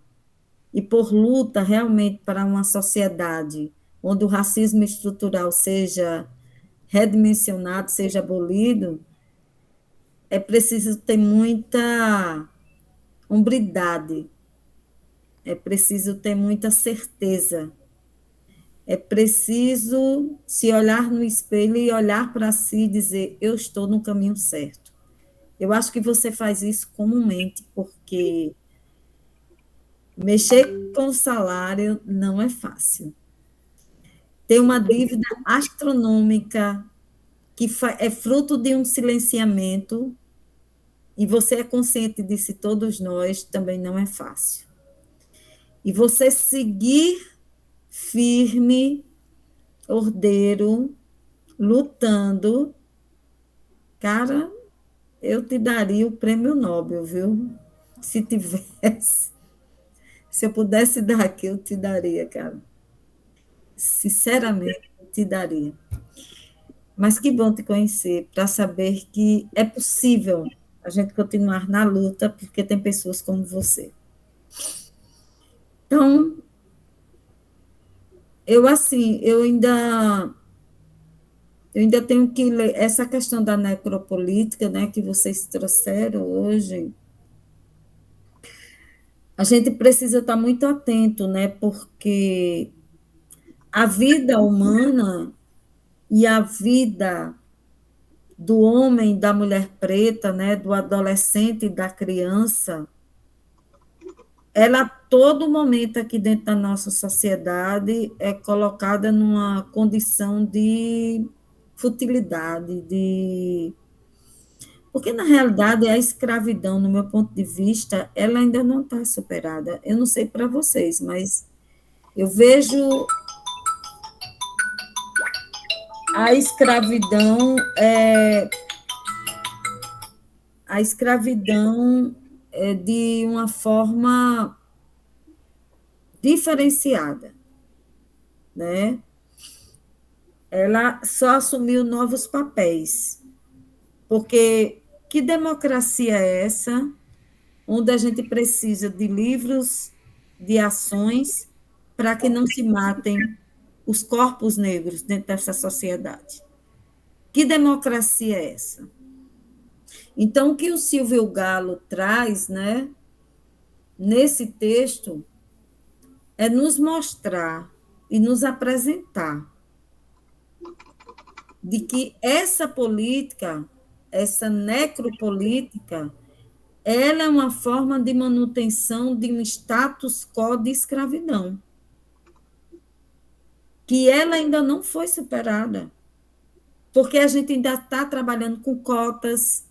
e por luta realmente para uma sociedade onde o racismo estrutural seja redimensionado, seja abolido, é preciso ter muita hombridade, é preciso ter muita certeza, é preciso se olhar no espelho e olhar para si e dizer, eu estou no caminho certo. Eu acho que você faz isso comumente, porque Mexer com o salário não é fácil. Tem uma dívida astronômica que é fruto de um silenciamento, e você é consciente disso, todos nós, também não é fácil. E você seguir firme, ordeiro, lutando, cara, eu te daria o prêmio Nobel, viu? Se tivesse, se eu pudesse dar aqui, eu te daria, cara. Sinceramente, eu te daria. Mas que bom te conhecer, para saber que é possível a gente continuar na luta, porque tem pessoas como você. Então, eu ainda tenho que ler essa questão da necropolítica, né, que vocês trouxeram hoje. A gente precisa estar muito atento, né, porque a vida humana e a vida do homem, da mulher preta, né, do adolescente e da criança, ela a todo momento aqui dentro da nossa sociedade é colocada numa condição de futilidade, porque na realidade a escravidão, no meu ponto de vista, ela ainda não está superada. Eu não sei para vocês, mas eu vejo a escravidão de uma forma diferenciada, né? Ela só assumiu novos papéis, porque que democracia é essa, onde a gente precisa de livros, de ações, para que não se matem os corpos negros dentro dessa sociedade? Que democracia é essa? Então, o que o Silvio Galo traz, né, nesse texto, é nos mostrar e nos apresentar de que essa política, essa necropolítica, ela é uma forma de manutenção de um status quo de escravidão, que ela ainda não foi superada, porque a gente ainda está trabalhando com cotas,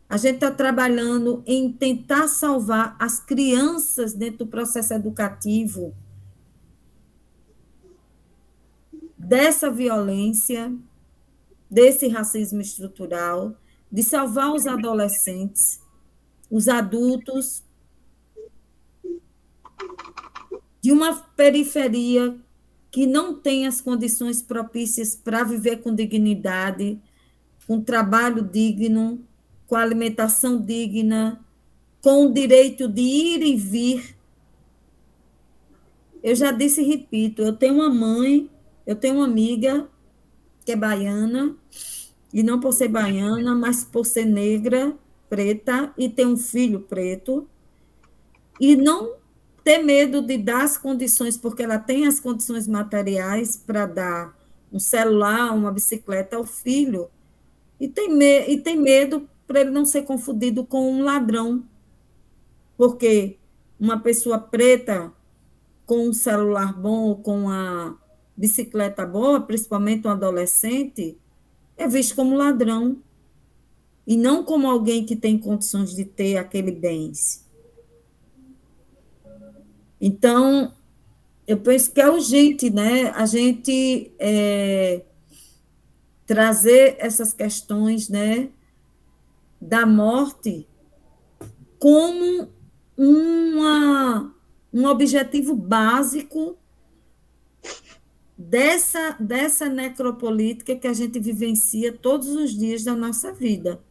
a gente está trabalhando em tentar salvar as crianças dentro do processo educativo dessa violência, desse racismo estrutural, de salvar os adolescentes, os adultos, de uma periferia que não tem as condições propícias para viver com dignidade, com trabalho digno, com alimentação digna, com o direito de ir e vir. Eu já disse e repito, eu tenho uma mãe, eu tenho uma amiga que é baiana, e não por ser baiana, mas por ser negra, preta, e ter um filho preto, e não ter medo de dar as condições, porque ela tem as condições materiais para dar um celular, uma bicicleta ao filho, e tem medo para ele não ser confundido com um ladrão, porque uma pessoa preta com um celular bom ou com uma bicicleta boa, principalmente um adolescente, é visto como ladrão, e não como alguém que tem condições de ter aquele bens. Então, eu penso que é urgente, né, a gente trazer essas questões, né, da morte como um objetivo básico dessa necropolítica que a gente vivencia todos os dias da nossa vida.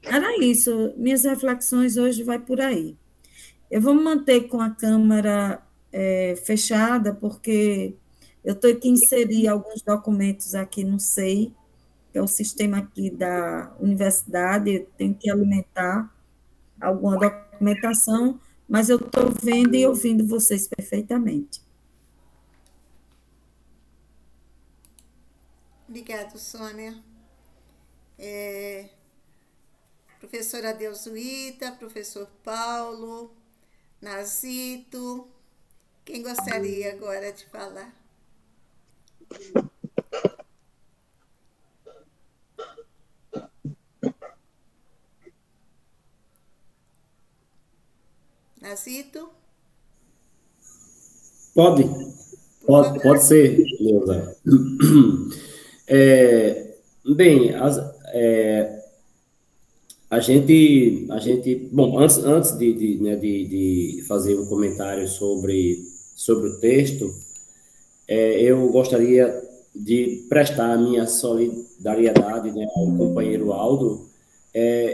Era isso, minhas reflexões hoje vai por aí. Eu vou me manter com a câmera fechada, porque eu tenho que inserir alguns documentos aqui no SEI, que é o sistema aqui da universidade, eu tenho que alimentar alguma documentação, mas eu estou vendo e ouvindo vocês perfeitamente. Obrigada, Sônia. Professora Deusuíta, professor Paulo, Nazito, quem gostaria agora de falar? Nazito? Pode, Por favor. pode ser, Neuza. Bem, bom, antes né, de fazer um comentário sobre o texto, eu gostaria de prestar a minha solidariedade, né, ao companheiro Aldo.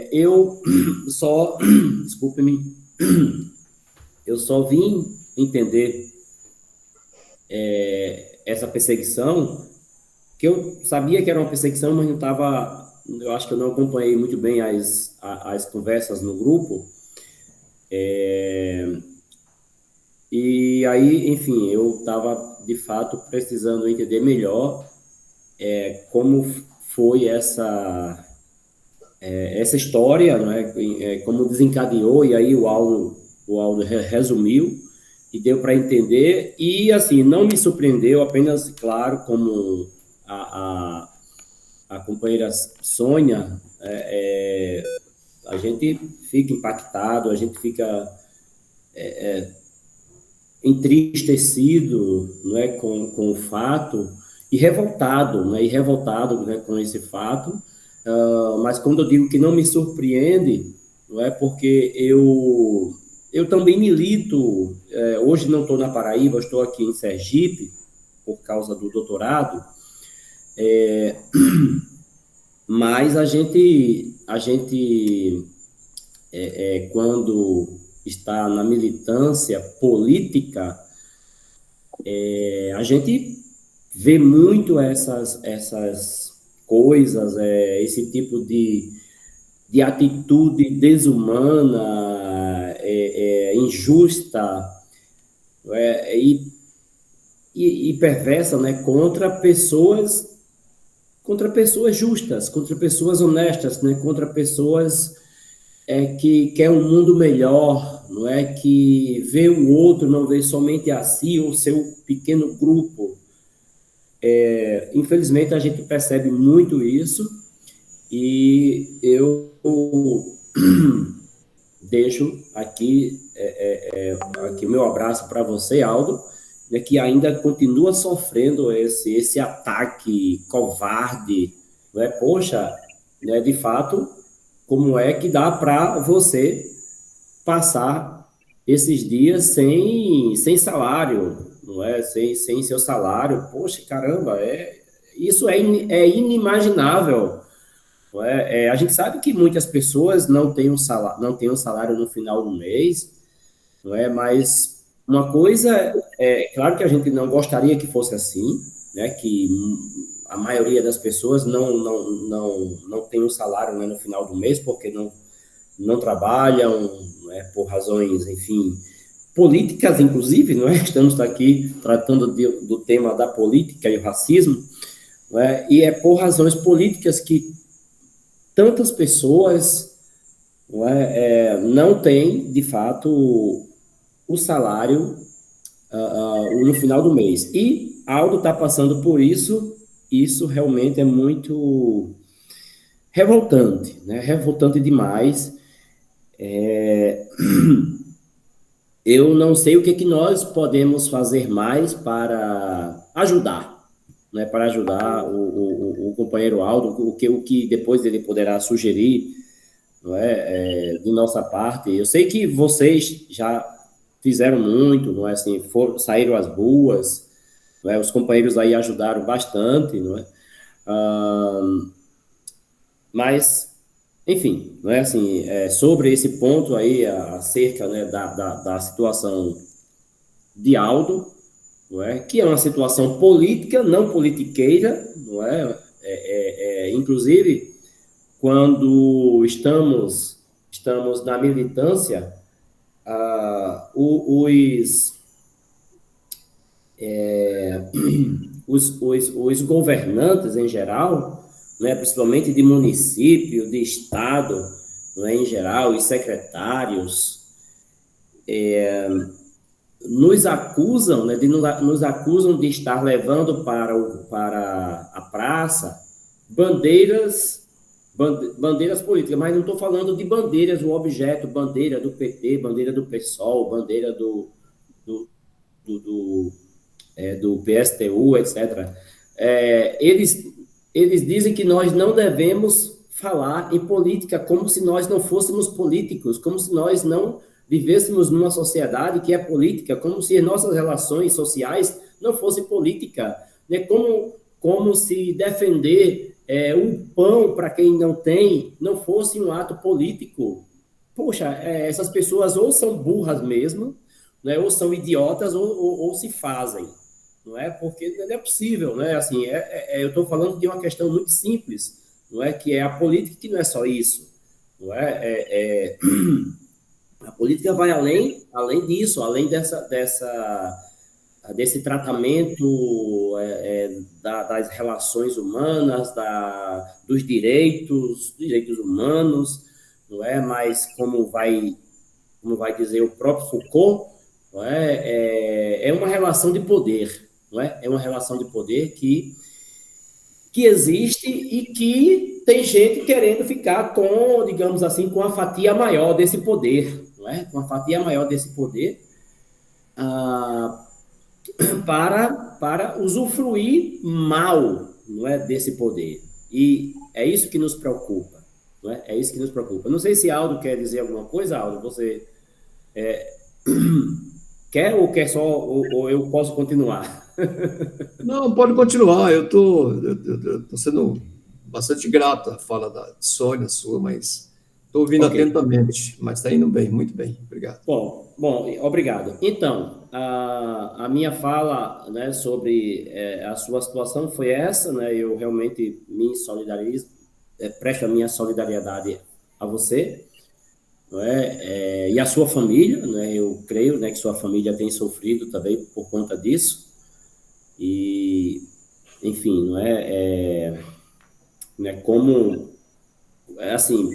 Eu só, desculpe-me, eu só vim entender essa perseguição, que eu sabia que era uma perseguição, mas não estava, eu acho que eu não acompanhei muito bem as conversas no grupo, e aí, enfim, eu estava, de fato, precisando entender melhor como foi essa história, não é? Como desencadeou, e aí o Aldo resumiu, e deu para entender, e assim, não me surpreendeu, apenas, claro, como a companheira Sônia, a gente fica impactado, a gente fica entristecido, não é, com o fato, e revoltado, né, com esse fato, mas quando eu digo que não me surpreende, não é porque eu também milito, hoje não estou na Paraíba, estou aqui em Sergipe, por causa do doutorado, mas a gente quando está na militância política, a gente vê muito essas coisas, esse tipo de atitude desumana, injusta, e perversa, né, contra pessoas justas, contra pessoas honestas, né, contra pessoas que quer um mundo melhor, não é, que vê o outro, não vê somente a si ou seu pequeno grupo. Infelizmente, a gente percebe muito isso, e eu deixo aqui o meu abraço para você, Aldo, né, que ainda continua sofrendo esse ataque covarde, não é? Poxa, né, de fato, como é que dá para você passar esses dias sem salário, não é? Sem seu salário? Poxa, caramba, isso é inimaginável. Não é? A gente sabe que muitas pessoas não têm um salário no final do mês, não é? Mas uma coisa claro que a gente não gostaria que fosse assim, né? Que a maioria das pessoas não tem um salário, né, no final do mês, porque não trabalham, né, por razões, enfim, políticas, inclusive, não é? Estamos aqui tratando do tema da política e o racismo, não é? E é por razões políticas que tantas pessoas não têm, de fato, o salário no final do mês. E Aldo está passando por isso. Isso realmente é muito revoltante, né? Revoltante demais. Eu não sei o que nós podemos fazer mais para ajudar, né? Para ajudar o companheiro Aldo, o que depois ele poderá sugerir, não de nossa parte. Eu sei que vocês já fizeram muito, não é? Assim, saíram às ruas, não é? Os companheiros aí ajudaram bastante, não é? Mas, enfim, não é assim, sobre esse ponto aí, acerca, né, da situação de Aldo, não é? Que é uma situação política, não politiqueira, não é? Inclusive, quando estamos na militância, os governantes em geral, né, principalmente de município, de estado, não é, em geral, os secretários, nos acusam, né, nos acusam de estar levando para a praça bandeiras políticas, mas não estou falando de bandeiras, o objeto, bandeira do PT, bandeira do PSOL, bandeira do PSTU, etc. Eles dizem que nós não devemos falar em política como se nós não fôssemos políticos, como se nós não vivêssemos numa sociedade que é política, como se nossas relações sociais não fossem política, né? Como se defender o pão para quem não tem não fosse um ato político. Poxa, essas pessoas ou são burras mesmo, né? Ou são idiotas, ou se fazem, não é? Porque não é possível, né? Assim, eu estou falando de uma questão muito simples, não é? Que é a política, que não é só isso, não é? A política vai além disso, além desse tratamento das relações humanas, dos direitos humanos, não é? Mas como vai dizer o próprio Foucault, não é uma relação de poder, não é? É uma relação de poder que existe e que tem gente querendo ficar com, digamos assim, com a fatia maior desse poder, não é? Com a fatia maior desse poder, para usufruir mal, não é, desse poder. E é isso que nos preocupa, não é? É isso que nos preocupa. Não sei se Aldo quer dizer alguma coisa, Aldo. Você quer ou quer só, ou eu posso continuar? Não, pode continuar. Eu tô sendo bastante grato à fala da Sônia sua, mas estou ouvindo atentamente, mas está indo bem, muito bem. Obrigado. Bom, obrigado. Então, a minha fala, né, sobre a sua situação foi essa, né? Eu realmente me solidarizo, presto a minha solidariedade a você, não é? E a sua família, né? Eu creio, né, que sua família tem sofrido também por conta disso. E, enfim, não é, né, como, assim,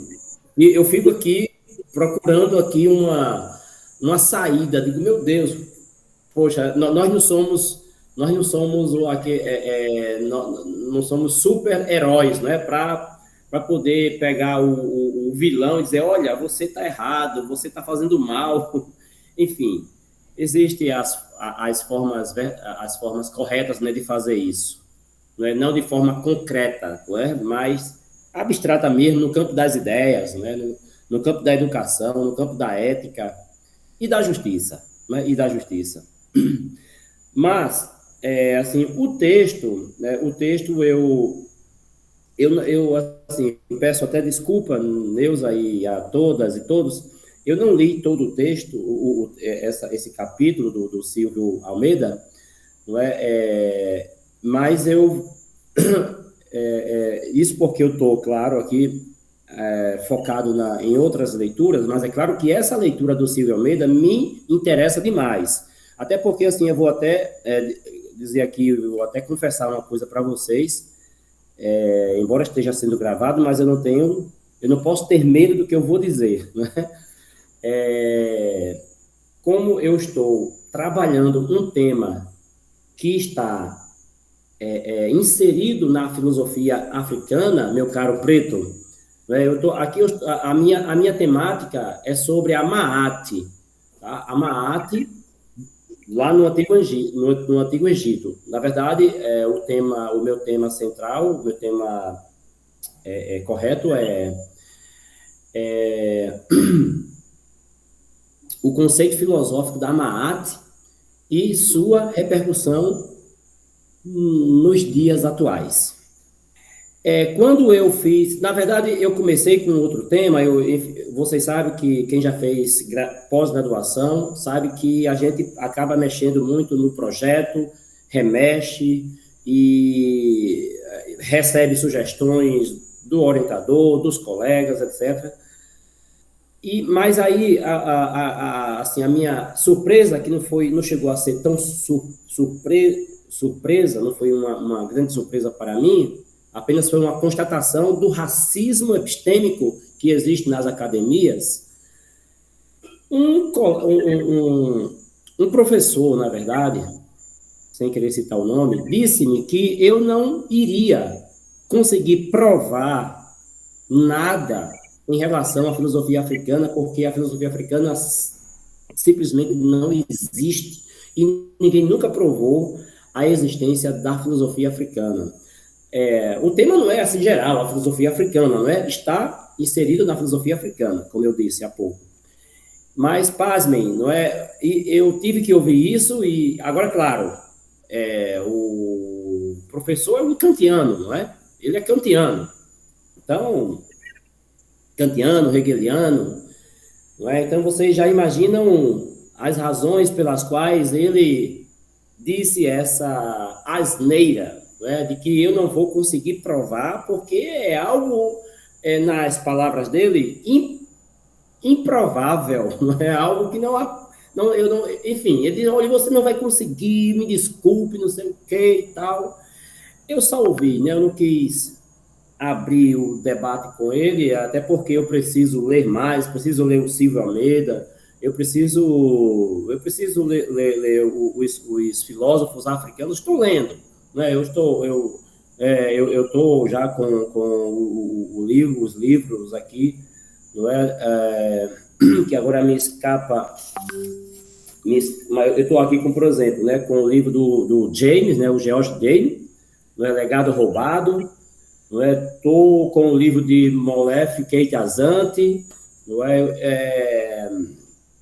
eu fico aqui procurando aqui uma saída. Digo, meu Deus, poxa, nós não somos não somos super-heróis, né, para poder pegar o vilão e dizer, olha, você está errado, você está fazendo mal. Enfim, existem as formas corretas, né, de fazer isso, não de forma concreta, mas abstrata mesmo, no campo das ideias, né, no campo da educação, no campo da ética e da justiça, né, Mas, assim, o texto, né, eu assim, peço até desculpa, Neuza, e a todas e todos. Eu não li todo o texto, esse capítulo do Silvio Almeida, não é? Mas isso porque eu estou, claro, aqui focado em outras leituras, mas é claro que essa leitura do Silvio Almeida me interessa demais. Até porque, assim, eu vou até dizer aqui, eu vou até confessar uma coisa para vocês, embora esteja sendo gravado, mas eu não posso ter medo do que eu vou dizer, né? Como eu estou trabalhando um tema que está inserido na filosofia africana, meu caro Preto, né? A minha temática é sobre a Maat, tá? A Maat, lá no Antigo Egito. Na verdade, o meu tema central, o meu tema correto o conceito filosófico da Maat e sua repercussão nos dias atuais. Quando eu fiz... Na verdade, eu comecei com outro tema. Vocês sabem que quem já fez pós-graduação sabe que a gente acaba mexendo muito no projeto, remexe e recebe sugestões do orientador, dos colegas, etc. Mas aí, assim, a minha surpresa, que não chegou a ser tão surpresa, não foi uma grande surpresa para mim, apenas foi uma constatação do racismo epistêmico que existe nas academias, um professor, na verdade, sem querer citar o nome, disse-me que eu não iria conseguir provar nada em relação à filosofia africana, porque a filosofia africana simplesmente não existe e ninguém nunca provou a existência da filosofia africana. O tema não é assim geral, a filosofia africana, não é? Está inserido na filosofia africana, como eu disse há pouco. Mas, pasmem, não é? E eu tive que ouvir isso e, agora, claro, o professor é um kantiano, não é? Ele é kantiano. Então, kantiano, hegeliano, não é? Então, vocês já imaginam as razões pelas quais ele disse essa asneira, não é? De que eu não vou conseguir provar, porque é algo, nas palavras dele, improvável, não é? Algo que não há... enfim, ele diz, olha, você não vai conseguir, me desculpe, não sei o que e tal. Eu só ouvi, né? Eu não quis abrir o debate com ele, até porque eu preciso ler mais, preciso ler o Silvio Almeida, eu preciso ler os filósofos africanos. Estou lendo, né? Eu estou já com os livros aqui, não é? Que agora me escapa, mas eu estou aqui com, por exemplo, né, com o livro do James, né, o George James, não é? Legado Roubado, não é? Estou com o livro de Molefe Keita Azante, não é?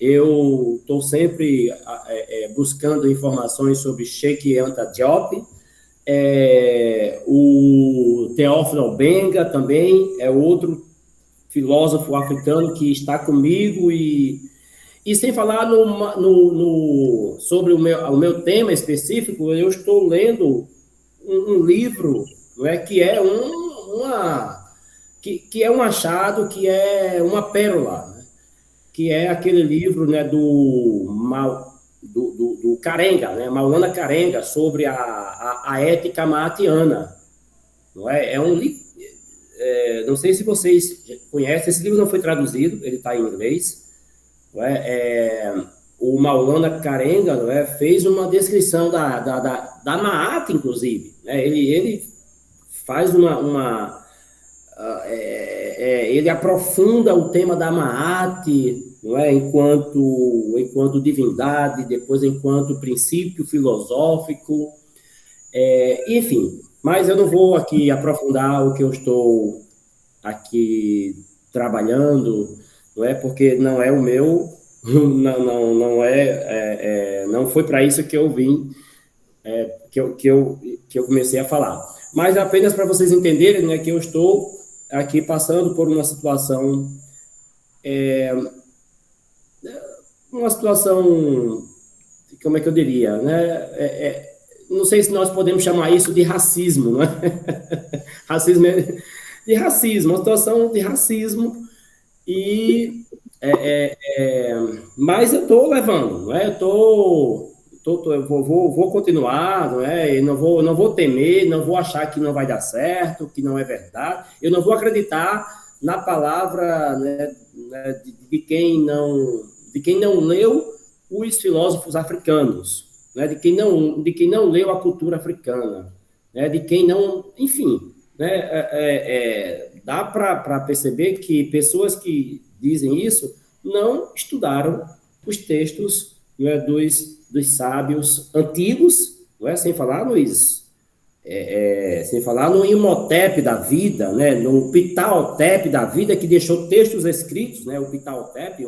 Eu estou sempre buscando informações sobre Cheikh Anta Diop, o Teófilo Obenga também é outro filósofo africano que está comigo, e sem falar sobre o meu tema específico, eu estou lendo um livro, não é, que é que é um achado, que é uma pérola, né? Que é aquele livro, né, do Karenga, né, Maulana Karenga, sobre a ética maatiana, não é? É um livro, não sei se vocês conhecem, esse livro não foi traduzido, ele está em inglês, não é? O Maulana Karenga, não é, fez uma descrição da Maat, inclusive, né? Ele faz ele aprofunda o tema da Maat, não é? enquanto divindade, depois enquanto princípio filosófico, enfim. Mas eu não vou aqui aprofundar o que eu estou aqui trabalhando, não é? Porque não é o meu, não foi para isso que eu vim, que eu comecei a falar. Mas apenas para vocês entenderem, né, que eu estou aqui passando por uma situação, como é que eu diria, né? Não sei se nós podemos chamar isso de racismo, não é? Racismo de racismo, uma situação de racismo, mas eu estou levando, não é? Eu vou continuar, não é? Eu não vou temer, não vou achar que não vai dar certo, que não é verdade. Eu não vou acreditar na palavra, né, de quem não leu os filósofos africanos, né, de quem não leu a cultura africana, né, de quem não, enfim, né, dá para perceber que pessoas que dizem isso não estudaram os textos, né, dos sábios antigos, não é? Sem falar no Imhotep da vida, né? No Ptahotep da vida, que deixou textos escritos, né? O Ptahotep,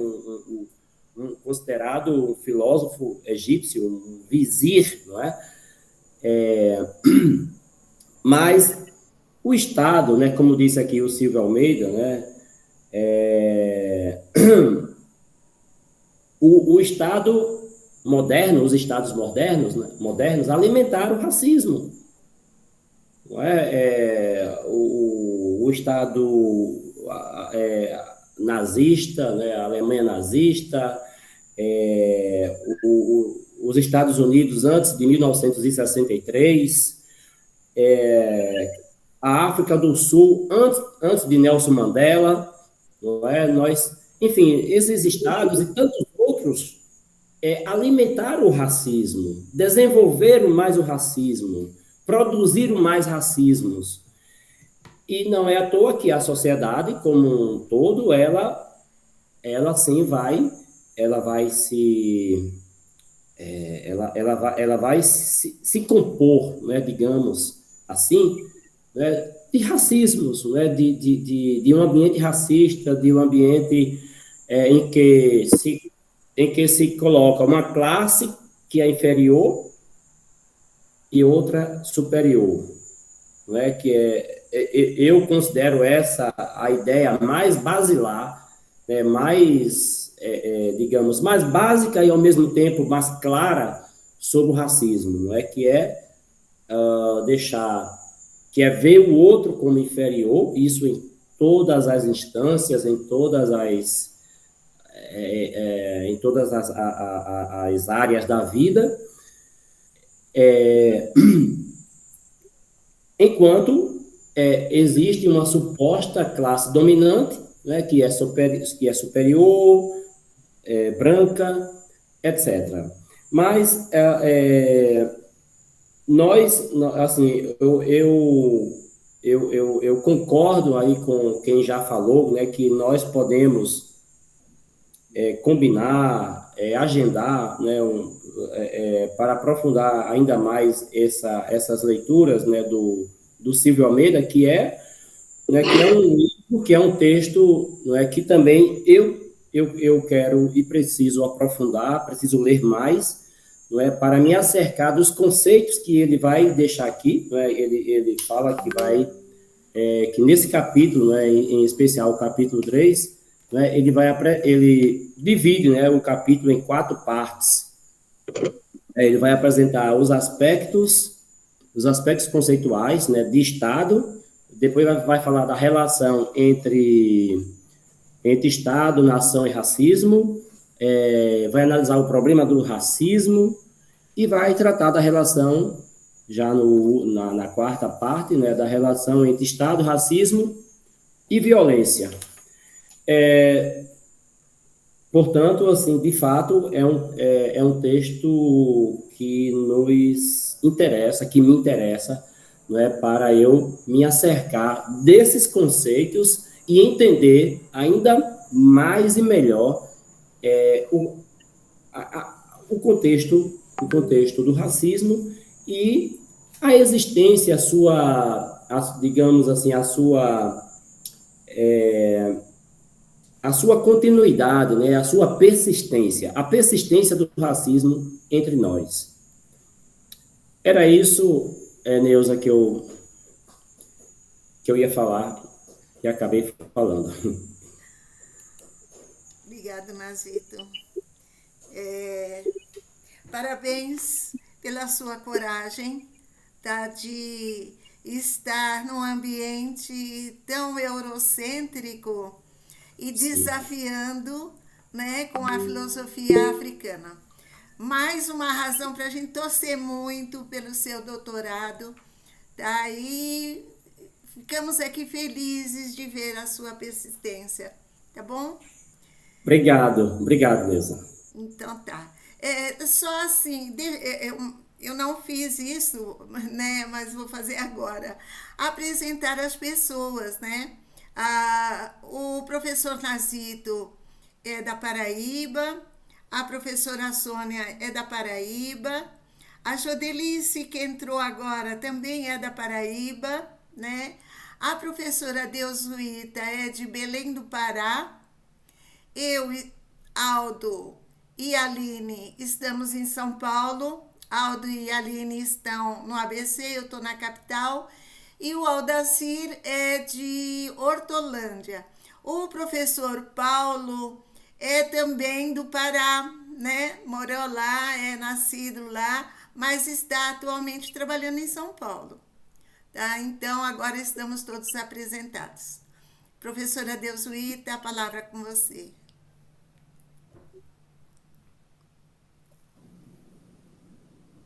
considerado um filósofo egípcio, um vizir, não é? Mas o Estado, né? Como disse aqui o Silvio Almeida, né? O Estado moderno, os Estados modernos, né? Modernos alimentaram o racismo. Não é? O Estado nazista, né? A Alemanha nazista, os Estados Unidos antes de 1963, a África do Sul antes de Nelson Mandela, não é? Enfim, esses estados e tantos outros alimentaram o racismo, desenvolveram mais o racismo, produziram mais racismos. E não é à toa que a sociedade, como um todo, ela sim ela vai se ela vai se compor, né, digamos assim, né, de racismos, né, de um ambiente racista, de um ambiente em que se coloca uma classe que é inferior e outra superior, não é? Eu considero essa a ideia mais basilar, né, digamos, mais básica e ao mesmo tempo mais clara sobre o racismo, não é? Que é ver o outro como inferior, isso em todas as instâncias, em todas as áreas da vida, enquanto existe uma suposta classe dominante, né, que é superior, branca, etc. Mas assim, eu concordo aí com quem já falou, né, que nós podemos combinar, agendar, né, para aprofundar ainda mais essas leituras, né, do Silvio Almeida, né, que é um texto, né, que também eu quero e preciso aprofundar, preciso ler mais, não é, para me acercar dos conceitos que ele vai deixar aqui, não é, ele fala que nesse capítulo, né, em especial o capítulo 3, né, ele divide, né, o capítulo em 4 partes. Ele vai apresentar os aspectos conceituais, né, de Estado, depois vai falar da relação entre Estado, nação e racismo, vai analisar o problema do racismo e vai tratar da relação, já na quarta parte, né, da relação entre Estado, racismo e violência. Portanto, assim, de fato, é um texto que nos interessa, que me interessa, não é, para eu me acercar desses conceitos e entender ainda mais e melhor o contexto do racismo e a existência, digamos assim, a sua continuidade, né, a sua persistência, a persistência do racismo entre nós. Era isso, Neuza, que eu ia falar e acabei falando. Obrigada, Mazito. Parabéns pela sua coragem, tá, de estar num ambiente tão eurocêntrico e desafiando, né, com a filosofia africana. Mais uma razão para a gente torcer muito pelo seu doutorado, tá? E ficamos aqui felizes de ver a sua persistência, tá bom? Obrigado, Neuza. Então tá. Só assim, eu não fiz isso, né, mas vou fazer agora. Apresentar as pessoas, né? O professor Nazito é da Paraíba, a professora Sônia é da Paraíba, a Jodelice, que entrou agora, também é da Paraíba, né? A professora Deusuíta é de Belém do Pará, eu, Aldo e Aline estamos em São Paulo, Aldo e Aline estão no ABC, eu estou na capital, e o Aldacir é de Hortolândia. O professor Paulo é também do Pará, né? Morou lá, é nascido lá, mas está atualmente trabalhando em São Paulo. Tá? Então, agora estamos todos apresentados. Professora Deusuíta, a palavra é com você.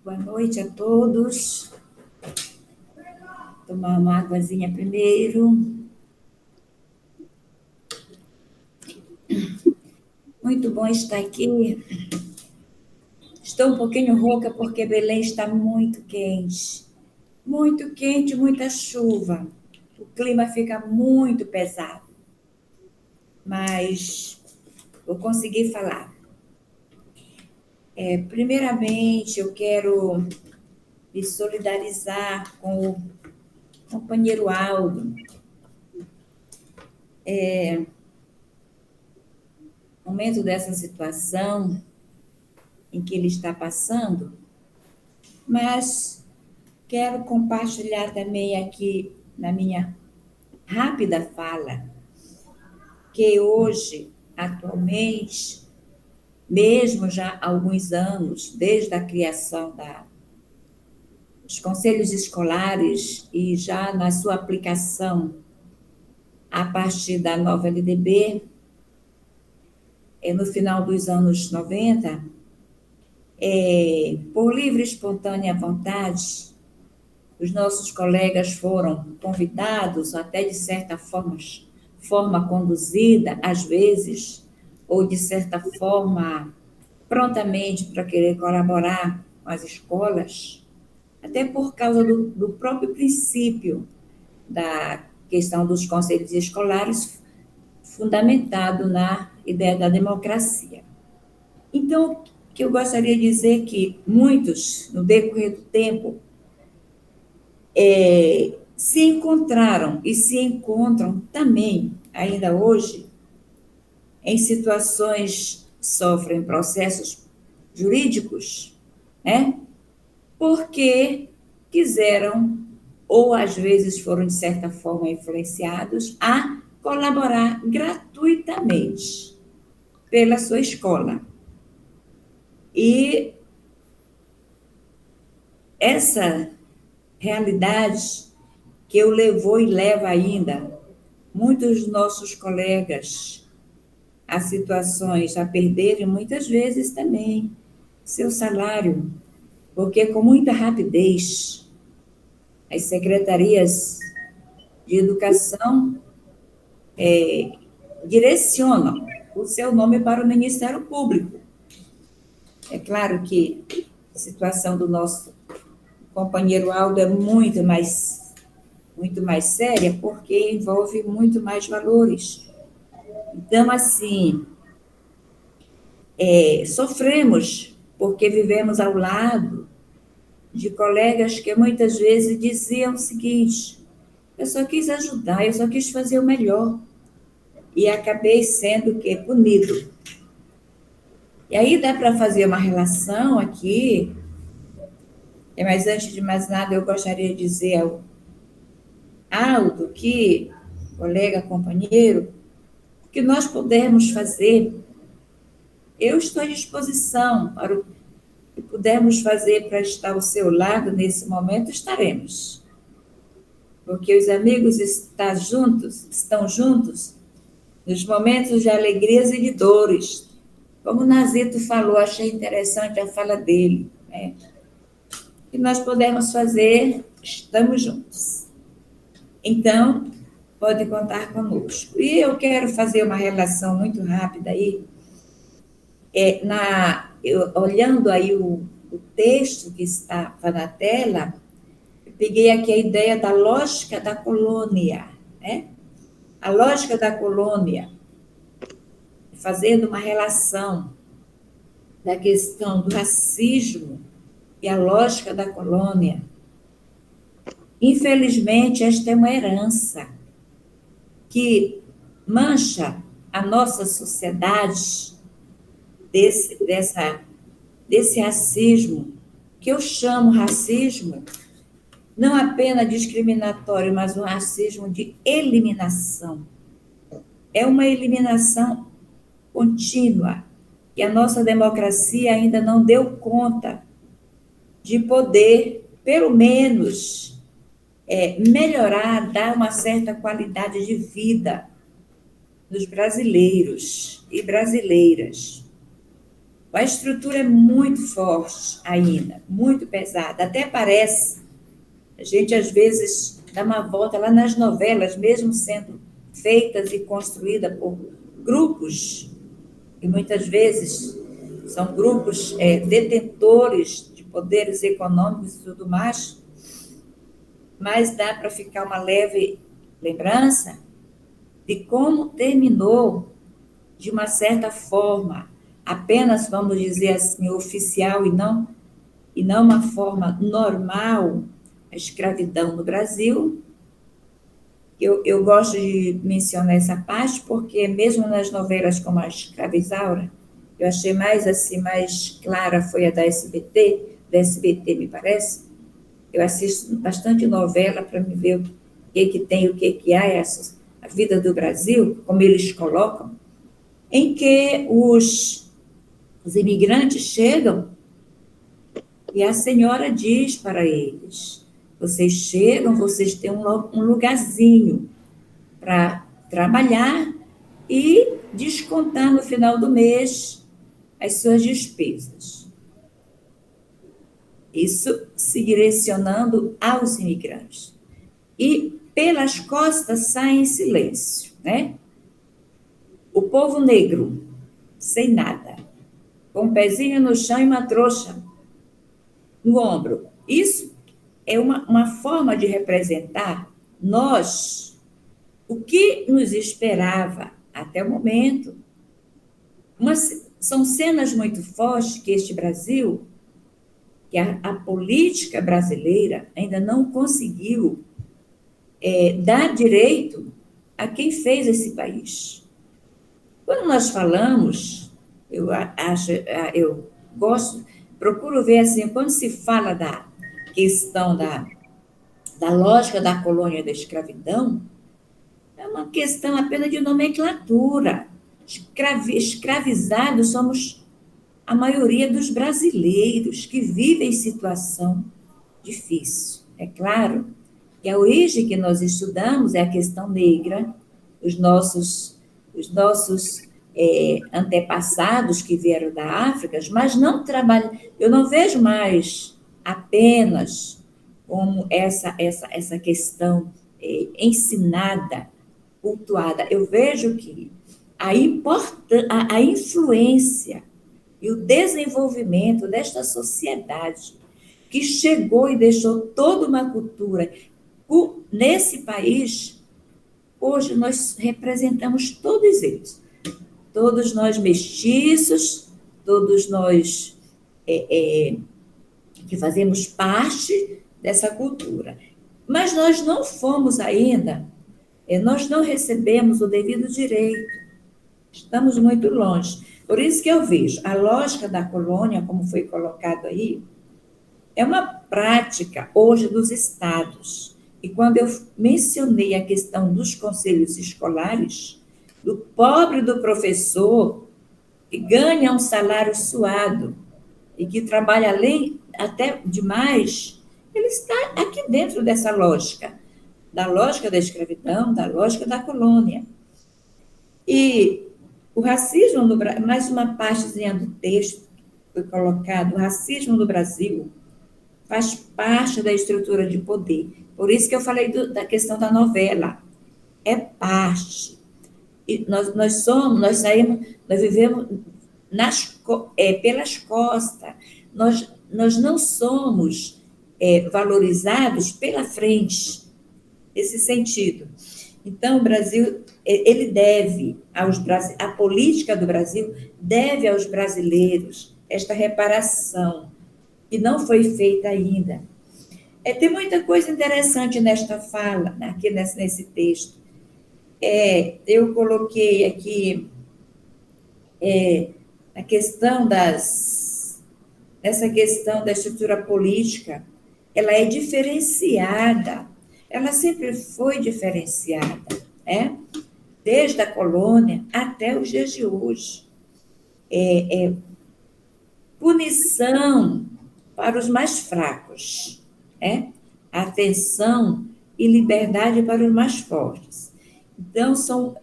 Boa noite a todos. Tomar uma águazinha primeiro. Muito bom estar aqui. Estou um pouquinho rouca porque Belém está muito quente, muita chuva. O clima fica muito pesado, mas vou conseguir falar. Primeiramente, eu quero me solidarizar com o companheiro Aldo. No momento dessa situação em que ele está passando, mas quero compartilhar também aqui na minha rápida fala que hoje, atualmente, mesmo já há alguns anos, desde a criação dos conselhos escolares e já na sua aplicação a partir da nova LDB, no final dos anos 90, por livre e espontânea vontade, os nossos colegas foram convidados, até de certa forma conduzida, às vezes, ou de certa forma prontamente para querer colaborar com as escolas, até por causa do próprio princípio da questão dos conselhos escolares, fundamentado na ideia da democracia. Então, o que eu gostaria de dizer é que muitos, no decorrer do tempo, se encontraram e se encontram também, ainda hoje, em situações, sofrem processos jurídicos, né? Porque quiseram, ou às vezes foram, de certa forma, influenciados a colaborar gratuitamente pela sua escola. E essa realidade que eu levou e leva ainda muitos dos nossos colegas a situações, a perderem muitas vezes também seu salário, porque com muita rapidez as secretarias de educação direcionam o seu nome para o Ministério Público. É claro que a situação do nosso companheiro Aldo é muito mais séria, porque envolve muito mais valores. Então, assim, sofremos porque vivemos ao lado de colegas que muitas vezes diziam o seguinte: eu só quis ajudar, eu só quis fazer o melhor, e acabei sendo punido. E aí dá para fazer uma relação aqui, mas antes de mais nada eu gostaria de dizer ao Aldo, colega, companheiro, o que nós pudermos fazer, eu estou à disposição para o que pudermos fazer para estar ao seu lado nesse momento, estaremos. Porque os amigos estão juntos nos momentos de alegrias e de dores. Como o Nazito falou, achei interessante a fala dele, né? O que nós pudermos fazer, estamos juntos. Então, pode contar conosco. E eu quero fazer uma relação muito rápida aí, olhando aí o texto que estava na tela, eu peguei aqui a ideia da lógica da colônia, né? A lógica da colônia, fazendo uma relação da questão do racismo e a lógica da colônia. Infelizmente, esta é uma herança que mancha a nossa sociedade desse racismo, que eu chamo racismo, não apenas discriminatório, mas um racismo de eliminação. É uma eliminação contínua, que a nossa democracia ainda não deu conta de poder, pelo menos, melhorar, dar uma certa qualidade de vida nos brasileiros e brasileiras. A estrutura é muito forte ainda, muito pesada, até parece, a gente às vezes dá uma volta lá nas novelas, mesmo sendo feitas e construídas por grupos e muitas vezes são grupos detentores de poderes econômicos e tudo mais, mas dá para ficar uma leve lembrança de como terminou, de uma certa forma, apenas, vamos dizer assim, oficial e não uma forma normal, a escravidão no Brasil. Eu gosto de mencionar essa parte porque, mesmo nas novelas como a Escravizaura, eu achei mais clara foi a da SBT, me parece. Eu assisto bastante novela para me ver o que tem, o que há, a vida do Brasil, como eles colocam, em que os imigrantes chegam e a senhora diz para eles: vocês chegam, vocês têm um lugarzinho para trabalhar e descontar no final do mês as suas despesas. Isso se direcionando aos imigrantes. E pelas costas sai em silêncio, né? O povo negro, sem nada, com um pezinho no chão e uma trouxa no ombro. Isso é uma forma de representar nós, o que nos esperava até o momento. São cenas muito fortes que este Brasil, que a política brasileira ainda não conseguiu dar direito a quem fez esse país. Quando nós falamos, eu gosto, procuro ver assim, quando se fala da questão da lógica da colônia e da escravidão, é uma questão apenas de nomenclatura. Escravizados somos a maioria dos brasileiros que vivem em situação difícil. É claro que a origem que nós estudamos é a questão negra, os nossos antepassados que vieram da África, mas não trabalham. Eu não vejo mais apenas como essa questão ensinada, cultuada. Eu vejo que a influência e o desenvolvimento desta sociedade que chegou e deixou toda uma cultura nesse país, hoje nós representamos todos eles. Todos nós mestiços, todos nós que fazemos parte dessa cultura. Mas nós não fomos ainda, nós não recebemos o devido direito. Estamos muito longe. Por isso que eu vejo a lógica da colônia, como foi colocado aí, é uma prática hoje dos estados. E quando eu mencionei a questão dos conselhos escolares, do pobre do professor que ganha um salário suado e que trabalha além até demais, ele está aqui dentro dessa lógica, da lógica da escravidão, da lógica da colônia. E o racismo no Brasil, mais uma partezinha do texto foi colocado, o racismo no Brasil faz parte da estrutura de poder. Por isso que eu falei da questão da novela. É parte. E nós vivemos pelas costas. Nós não somos valorizados pela frente, nesse sentido. Então, o Brasil, ele deve a política do Brasil deve aos brasileiros esta reparação, que não foi feita ainda. Tem muita coisa interessante nesta fala, aqui nesse texto. Eu coloquei aqui a questão essa questão da estrutura política, ela é diferenciada, ela sempre foi diferenciada, desde a colônia até os dias de hoje. Punição para os mais fracos, atenção e liberdade para os mais fortes. Então, são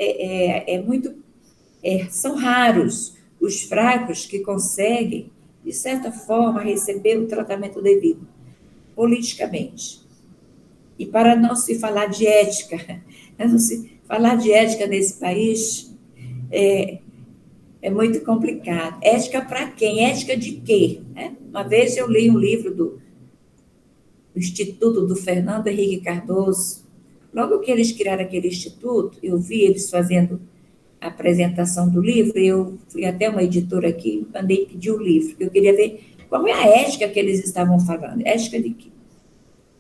raros os fracos que conseguem, de certa forma, receber o tratamento devido, politicamente. E para não se falar de ética, nesse país, é É muito complicado. Ética para quem? Ética de quê? Né? Uma vez eu li um livro do Instituto do Fernando Henrique Cardoso. Logo que eles criaram aquele instituto, eu vi eles fazendo a apresentação do livro, eu fui até uma editora aqui, mandei pedir o livro, porque eu queria ver qual é a ética que eles estavam falando. Ética de quê?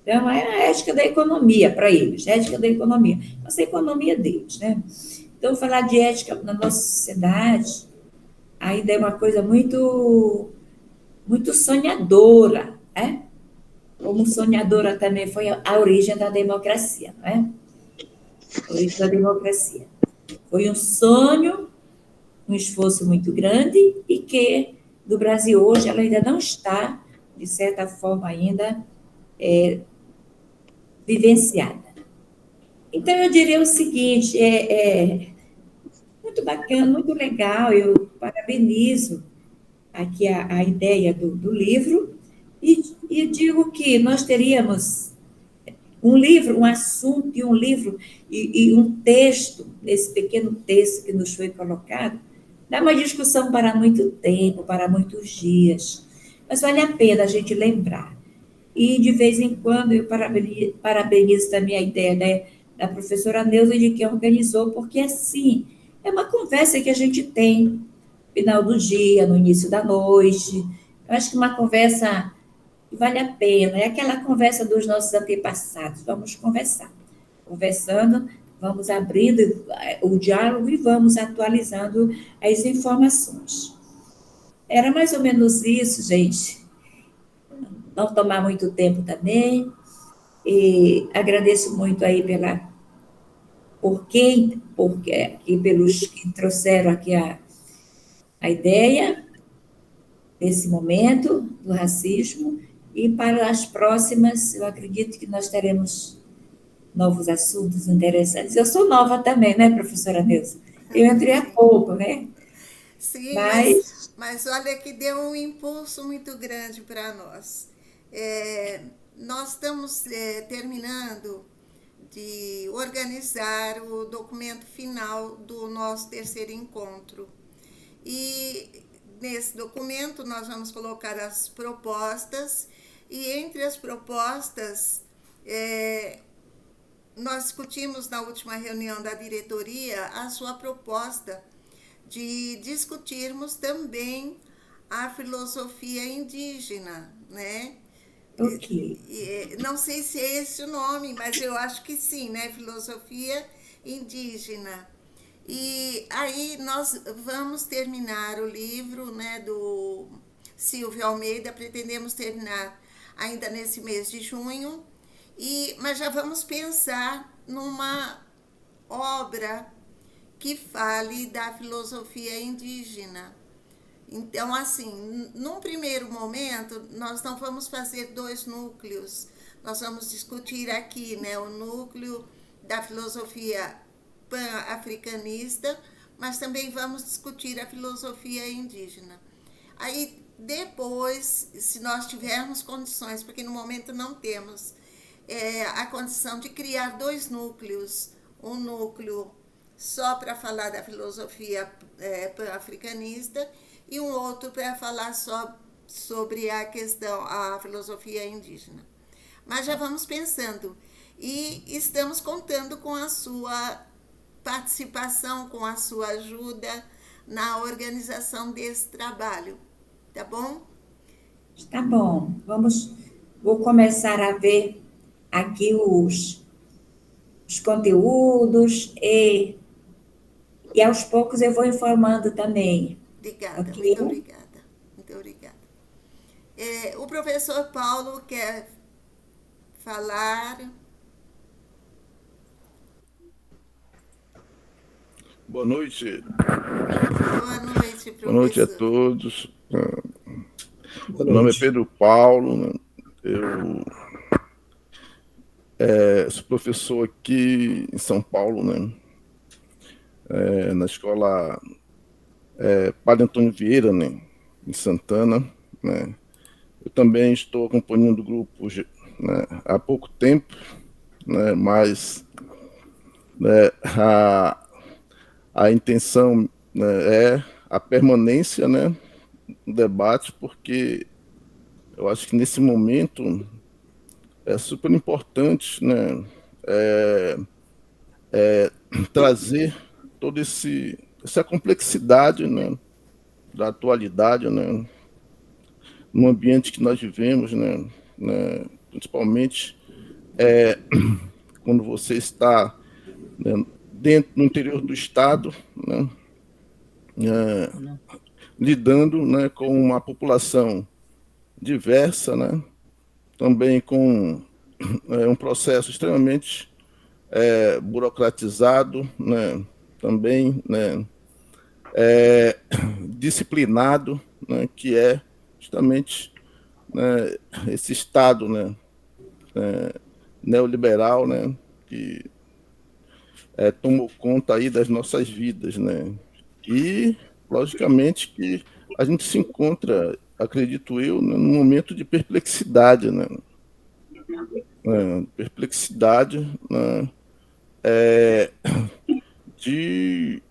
Então, é a ética da economia para eles, ética da economia. Mas a economia deles, né? Então, falar de ética na nossa sociedade ainda é uma coisa muito, muito sonhadora, né? Como sonhadora também foi a origem da democracia, não é? A origem da democracia. Foi um sonho, um esforço muito grande e que, no Brasil hoje, ela ainda não está, de certa forma, ainda vivenciada. Então, eu diria o seguinte, muito bacana, muito legal, eu parabenizo aqui a ideia do livro e digo que nós teríamos um livro, um assunto e um livro e um texto, esse pequeno texto que nos foi colocado, dá uma discussão para muito tempo, para muitos dias, mas vale a pena a gente lembrar. E, de vez em quando, eu parabenizo também a ideia, né, da professora Neuza de quem organizou, porque, assim, é uma conversa que a gente tem no final do dia, no início da noite. Eu acho que uma conversa que vale a pena, é aquela conversa dos nossos antepassados. Vamos conversar. Conversando, vamos abrindo o diálogo e vamos atualizando as informações. Era mais ou menos isso, gente. Não tomar muito tempo também. E agradeço muito aí pelos que trouxeram aqui a ideia desse momento do racismo, e para as próximas, eu acredito que nós teremos novos assuntos interessantes. Eu sou nova também, né, professora Neuza? Eu entrei há pouco, né? Sim, mas olha que deu um impulso muito grande para nós. Nós estamos terminando de organizar o documento final do nosso terceiro encontro. E nesse documento nós vamos colocar as propostas, e entre as propostas, nós discutimos na última reunião da diretoria a sua proposta de discutirmos também a filosofia indígena, né? Ok. Não sei se é esse o nome, mas eu acho que sim, né? Filosofia indígena. E aí nós vamos terminar o livro, né, do Silvio Almeida, pretendemos terminar ainda nesse mês de junho, mas já vamos pensar numa obra que fale da filosofia indígena. Então, assim, num primeiro momento, nós não vamos fazer 2 núcleos. Nós vamos discutir aqui, né, o núcleo da filosofia pan-africanista, mas também vamos discutir a filosofia indígena. Aí, depois, se nós tivermos condições, porque no momento não temos a condição de criar 2 núcleos, um núcleo só para falar da filosofia pan-africanista e um outro para falar só sobre a filosofia indígena. Mas já vamos pensando e estamos contando com a sua participação, com a sua ajuda na organização desse trabalho, tá bom? Tá bom, vou começar a ver aqui os conteúdos e aos poucos eu vou informando também. Obrigada, okay? Muito obrigada. O professor Paulo quer falar. Boa noite. Boa noite, professor. Boa noite a todos. Meu nome é Pedro Paulo, né? Eu sou professor aqui em São Paulo, né? Na escola Padre Antônio Vieira, né? Em Santana, né? Eu também estou acompanhando o grupo, né, há pouco tempo, né? Mas né, a intenção, né, a permanência, né, no debate, porque eu acho que nesse momento é super importante, né, trazer toda essa complexidade, né, da atualidade, né, no ambiente que nós vivemos, né, principalmente quando você está, né, dentro no interior do estado, né, lidando, né, com uma população diversa, né, também com um processo extremamente burocratizado, né, também, né, disciplinado, né, que é justamente, né, esse Estado, né, neoliberal, né, que tomou conta aí das nossas vidas, né, e logicamente que a gente se encontra, acredito eu, né, num momento de perplexidade, né, perplexidade, né, de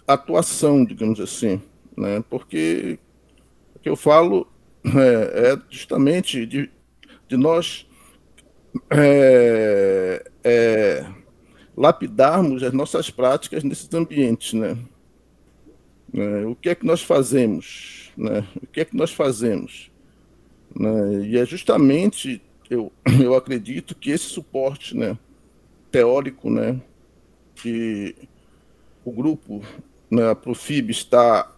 atuação, digamos assim, né, porque o que eu falo justamente de nós lapidarmos as nossas práticas nesses ambientes, né? O que é que nós fazemos, né? O que é que nós fazemos, né? E é justamente eu acredito que esse suporte, né, teórico, né, que o grupo, né, a Profib está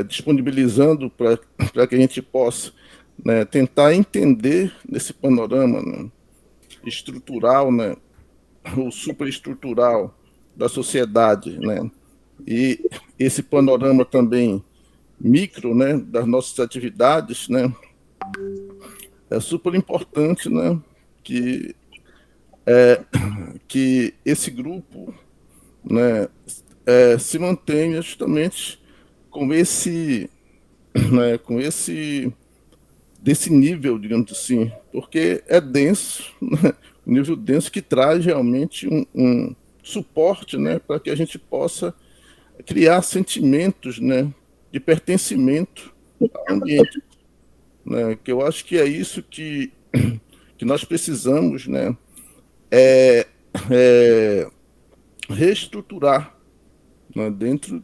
disponibilizando para que a gente possa, né, tentar entender nesse panorama, né, estrutural, né, ou superestrutural da sociedade, né, e esse panorama também micro, né, das nossas atividades, né, é super importante, né, que esse grupo, né, se mantenha justamente com esse, né, desse nível, digamos assim, porque é denso, né, um nível denso que traz realmente um suporte, né, para que a gente possa criar sentimentos, né, de pertencimento ao ambiente, né, que eu acho que é isso que nós precisamos, né, reestruturar, né, dentro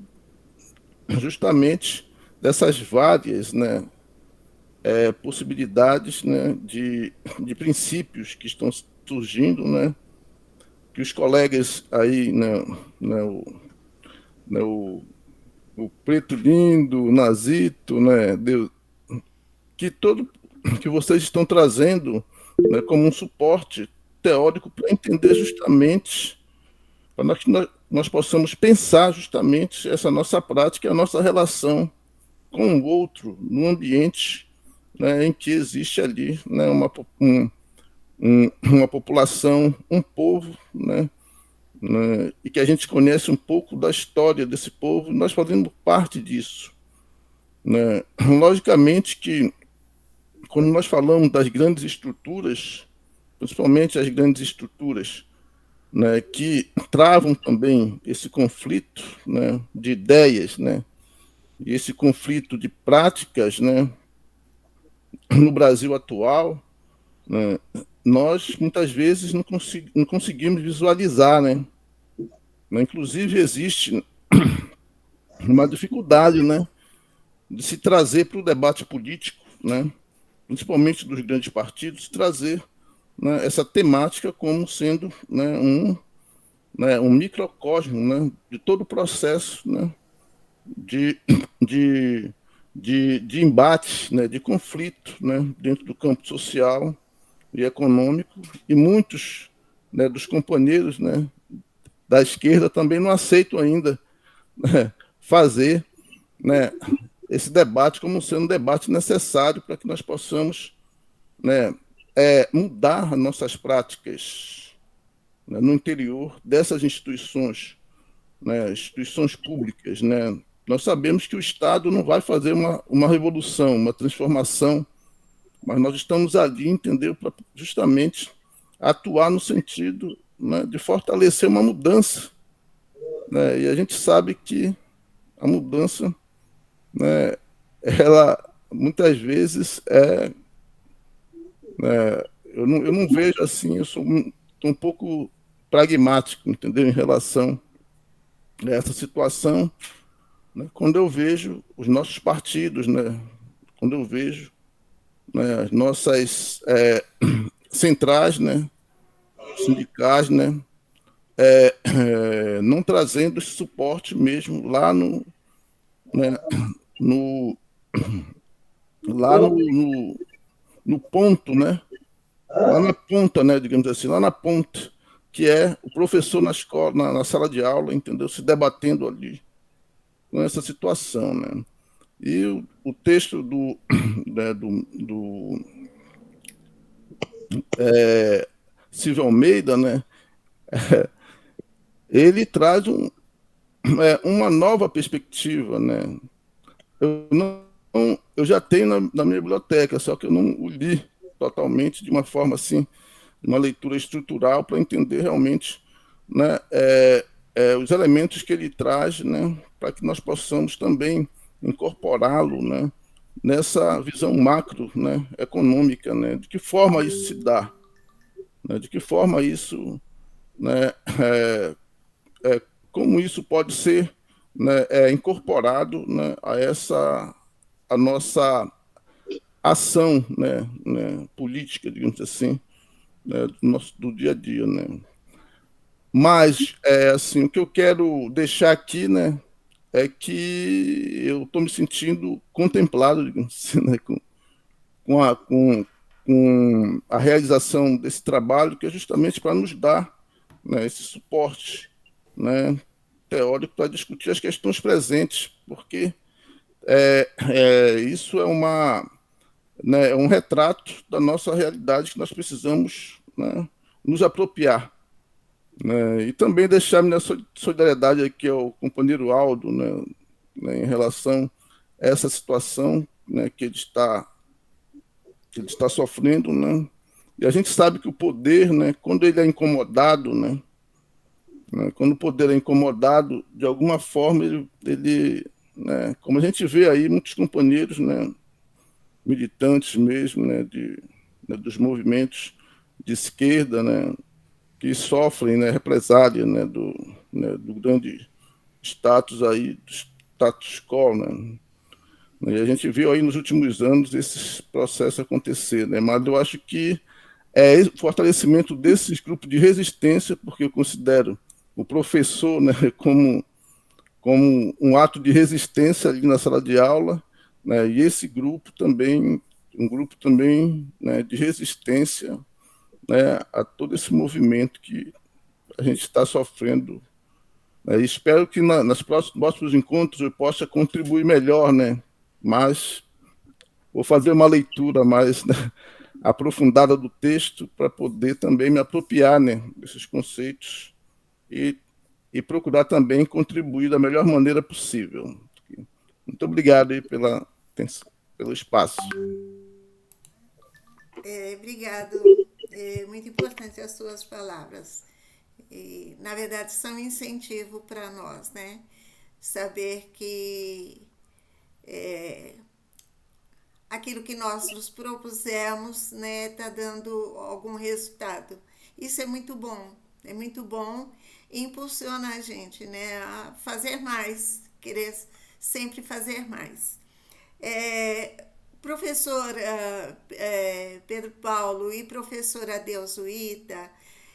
justamente dessas várias, né, possibilidades, né, de princípios que estão surgindo, né, que os colegas aí, né, o Preto Lindo, o Nazito, né, que vocês estão trazendo, né, como um suporte teórico para entender justamente, para que nós possamos pensar justamente essa nossa prática, a nossa relação com o outro no ambiente, né, em que existe ali, né, uma população, um povo, né, e que a gente conhece um pouco da história desse povo, nós fazemos parte disso, né. Logicamente que quando nós falamos das grandes estruturas, principalmente as grandes estruturas, né, que travam também esse conflito, né, de ideias, né, e esse conflito de práticas, né, no Brasil atual, né, nós muitas vezes não conseguimos visualizar, né? Inclusive existe uma dificuldade, né, de se trazer para o debate político, né, principalmente dos grandes partidos, trazer, né, essa temática como sendo, né, um microcosmo, né, de todo o processo, né, de, de, de embate, né, de conflito, né, dentro do campo social e econômico, e muitos, né, dos companheiros, né, da esquerda também não aceitam ainda, né, fazer, né, esse debate como sendo um debate necessário para que nós possamos, né, mudar as nossas práticas, né, no interior dessas instituições, né, instituições públicas, né. Nós sabemos que o Estado não vai fazer uma revolução, uma transformação, mas nós estamos ali, entendeu, para justamente atuar no sentido, né, de fortalecer uma mudança, né, e a gente sabe que a mudança né, ela muitas vezes eu não vejo assim, tô um pouco pragmático, entendeu, em relação a essa situação, né, quando eu vejo os nossos partidos, né, quando eu vejo, né, as nossas centrais, né, sindicais, né, não trazendo esse suporte mesmo lá né, no, lá no ponto, né, lá na ponta, né, digamos assim, lá na ponta, que é o professor na escola, na sala de aula, entendeu, se debatendo ali com essa situação, né. E o texto né, do Silvio Almeida, né, ele traz uma nova perspectiva, né. Eu já tenho na minha biblioteca, só que eu não o li totalmente de uma forma assim, de uma leitura estrutural para entender realmente, né, os elementos que ele traz, né, para que nós possamos também incorporá-lo, né, nessa visão macro, né, econômica, né, de que forma isso se dá, né, de que forma isso, né, como isso pode ser, né, incorporado, né, a nossa ação, né, política, digamos assim, né, do dia a dia, né. Mas assim, o que eu quero deixar aqui, né, é que eu estou me sentindo contemplado, digamos assim, né, com a realização desse trabalho, que é justamente para nos dar, né, esse suporte, né, teórico para discutir as questões presentes, porque isso né, é um retrato da nossa realidade que nós precisamos, né, nos apropriar. Né, e também deixar minha solidariedade aqui ao companheiro Aldo, né, em relação a essa situação, né, que ele está sofrendo, né? E a gente sabe que o poder, né, quando ele é incomodado, né, quando o poder é incomodado, de alguma forma ele né, como a gente vê aí muitos companheiros, né, militantes mesmo, né, dos movimentos de esquerda, né, que sofrem, né, represália, né, do grande status aí, do status quo, né. E a gente viu aí nos últimos anos esses processos acontecer, né, mas eu acho que o fortalecimento desses grupos de resistência, porque eu considero o professor, né, como um ato de resistência ali na sala de aula, né, e esse grupo também, um grupo também, né, de resistência, né, a todo esse movimento que a gente está sofrendo. Né, e espero que nos próximos encontros eu possa contribuir melhor, né, mas vou fazer uma leitura mais, né, aprofundada do texto para poder também me apropriar, né, desses conceitos e procurar também contribuir da melhor maneira possível. Muito obrigado aí pelo espaço. Obrigado. Muito importante as suas palavras. E, na verdade, são incentivo para nós, né? Saber que aquilo que nós nos propusemos, né, está dando algum resultado. Isso é muito bom e impulsiona a gente, né, a fazer mais, querer sempre fazer mais. Professor Pedro Paulo e professora Deusuíta,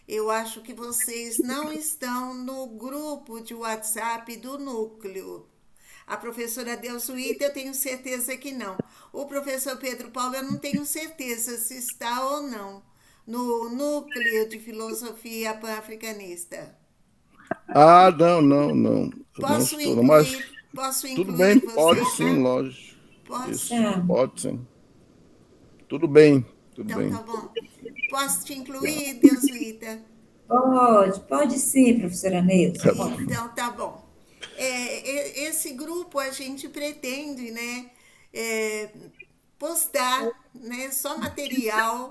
eu acho que vocês não estão no grupo de WhatsApp do núcleo. A professora Deusuíta, eu tenho certeza que não. O professor Pedro Paulo, eu não tenho certeza se está ou não no núcleo de filosofia pan-africanista. Ah, não. Posso não estou, mas tudo bem, incluir pode você, sim, tá? lógico. Posso? Isso, pode sim. Tudo bem. Então tá bom. Posso te incluir, Deusuíta? Pode sim, professora Neuza. Então tá bom. Esse grupo a gente pretende, né, postar, né, só material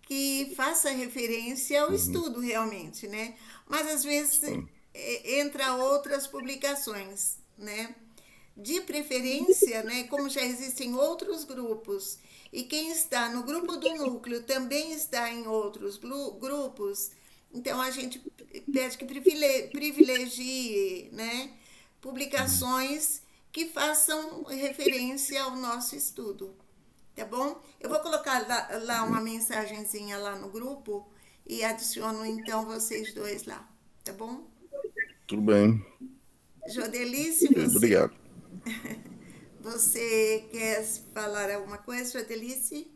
que faça referência ao estudo realmente, né? Mas às vezes entra outras publicações, né? de preferência, né, como já existem outros grupos, e quem está no grupo do núcleo também está em outros grupos, então a gente pede que privilegie, né, publicações que façam referência ao nosso estudo, tá bom? Eu vou colocar lá uma mensagenzinha lá no grupo e adiciono então vocês dois lá, tá bom? Tudo bem. Jodelice, Obrigado. Você quer falar alguma coisa, Jodelice?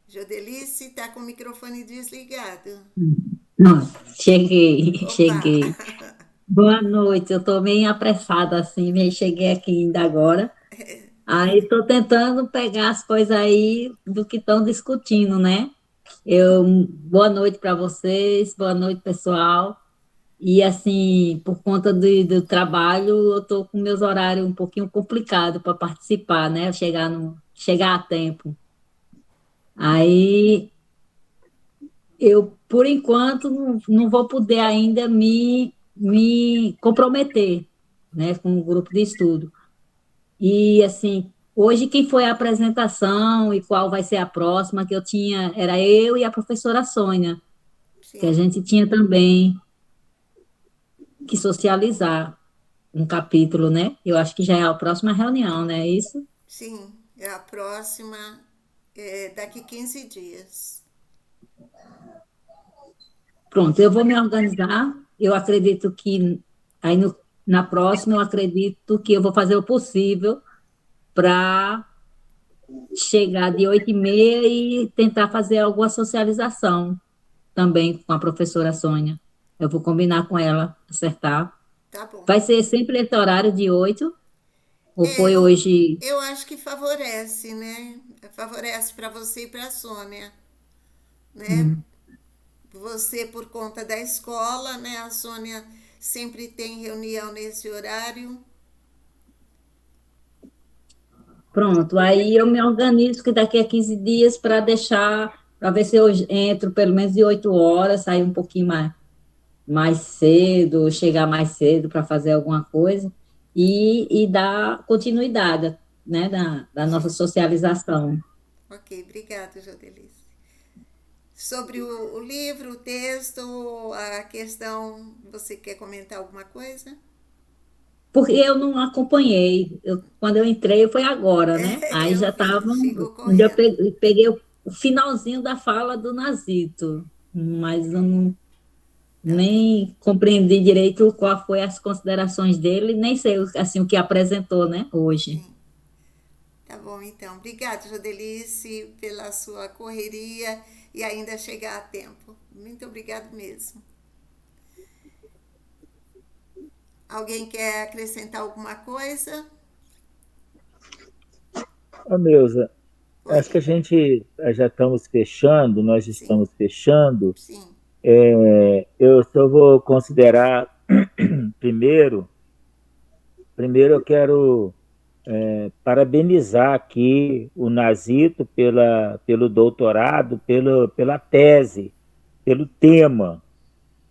Jodelice está com o microfone desligado. Não, cheguei, Opa. cheguei. Boa noite, eu estou meio apressada assim, cheguei aqui ainda agora. Aí estou tentando pegar as coisas aí do que estão discutindo, né? Boa noite para vocês, boa noite, pessoal. E assim, por conta do trabalho, eu estou com meus horários um pouquinho complicados para participar, né? Chegar a tempo. Aí eu, por enquanto, não vou poder ainda me comprometer, né, com o grupo de estudo. E, assim, hoje quem foi a apresentação e qual vai ser a próxima que eu tinha, era eu e a professora Sônia, que a gente tinha também que socializar um capítulo, né? Eu acho que já é a próxima reunião, né? É isso? Sim, é a próxima, daqui 15 dias. Pronto, eu vou me organizar. Eu acredito que aí na próxima, eu acredito que eu vou fazer o possível para chegar de 8h30 e tentar fazer alguma socialização também com a professora Sônia. Eu vou combinar com ela, acertar. Tá bom. Vai ser sempre esse horário de 8? Ou foi hoje? Eu acho que favorece, né? Favorece para você e para a Sônia, né? Você por conta da escola, né? A Sônia sempre tem reunião nesse horário. Pronto, aí eu me organizo que daqui a 15 dias para ver se eu entro pelo menos de 8 horas, sair um pouquinho mais cedo, chegar mais cedo para fazer alguma coisa e dar continuidade, né, da nossa socialização. Ok, obrigada, Jodelice. Sobre o livro, o texto, a questão, você quer comentar alguma coisa? Porque eu não acompanhei, quando eu entrei foi agora, né? Aí já estava, eu peguei o finalzinho da fala do Nazito, mas eu nem compreendi direito qual foi as considerações dele, nem sei assim, o que apresentou, né, hoje. Sim. Tá bom, então. Obrigada, Jodelice, pela sua correria e ainda chegar a tempo. Muito obrigado mesmo. Alguém quer acrescentar alguma coisa? Neuza, acho que a gente já estamos fechando, nós estamos fechando. Sim. Eu só vou considerar primeiro eu quero parabenizar aqui o Nazito pelo doutorado, pela tese, pelo tema,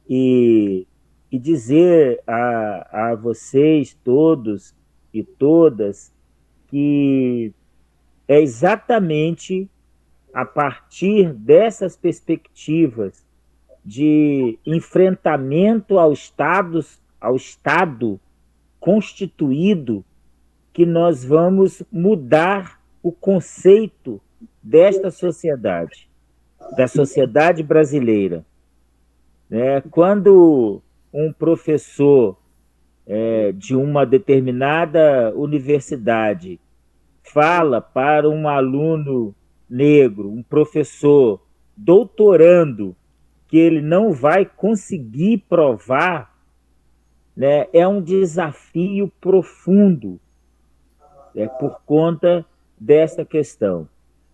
e dizer a vocês todos e todas que é exatamente a partir dessas perspectivas de enfrentamento ao Estado constituído que nós vamos mudar o conceito desta sociedade, da sociedade brasileira. Quando um professor de uma determinada universidade fala para um aluno negro, um professor doutorando, que ele não vai conseguir provar, né, é um desafio profundo, por conta dessa questão.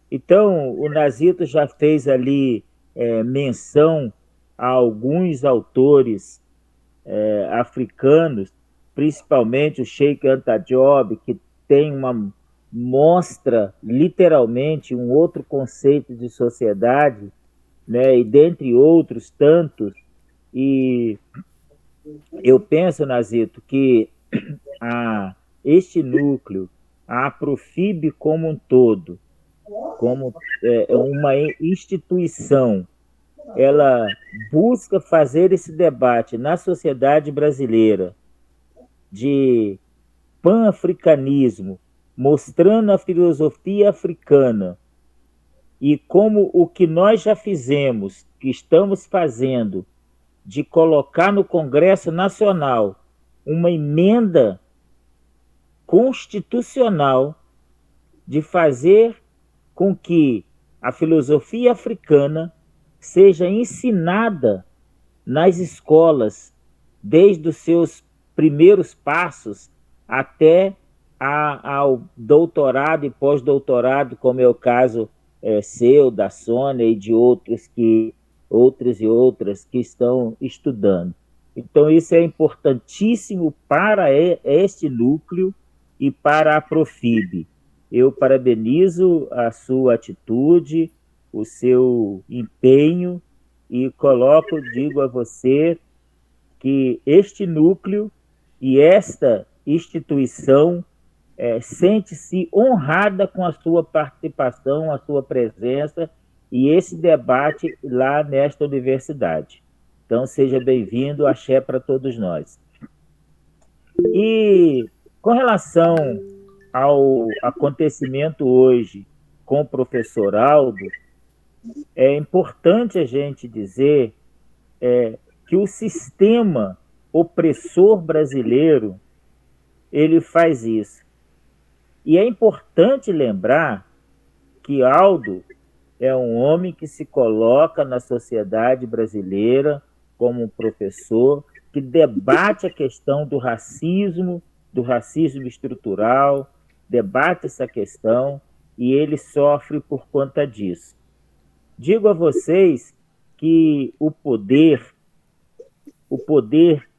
Então, o Nazito já fez ali menção a alguns autores africanos, principalmente o Cheikh Anta Diop, que mostra literalmente um outro conceito de sociedade, né, e dentre outros tantos. E eu penso, Nazito, que este núcleo, a Aprofib como um todo, como uma instituição, ela busca fazer esse debate na sociedade brasileira de pan-africanismo, mostrando a filosofia africana e como o que nós já fizemos, que estamos fazendo, de colocar no Congresso Nacional uma emenda constitucional de fazer com que a filosofia africana seja ensinada nas escolas, desde os seus primeiros passos até ao doutorado e pós-doutorado, como é o caso seu, da Sônia e de outros e outras que estão estudando. Então, isso é importantíssimo para este núcleo e para a Aprofib. Eu parabenizo a sua atitude, o seu empenho e digo a você que este núcleo e esta instituição sente-se honrada com a sua participação, a sua presença e esse debate lá nesta universidade. Então, seja bem-vindo, axé para todos nós. E com relação ao acontecimento hoje com o professor Aldo, é importante a gente dizer que o sistema opressor brasileiro, ele faz isso. E é importante lembrar que Aldo é um homem que se coloca na sociedade brasileira como um professor que debate a questão do racismo estrutural, debate essa questão e ele sofre por conta disso. Digo a vocês que o poder,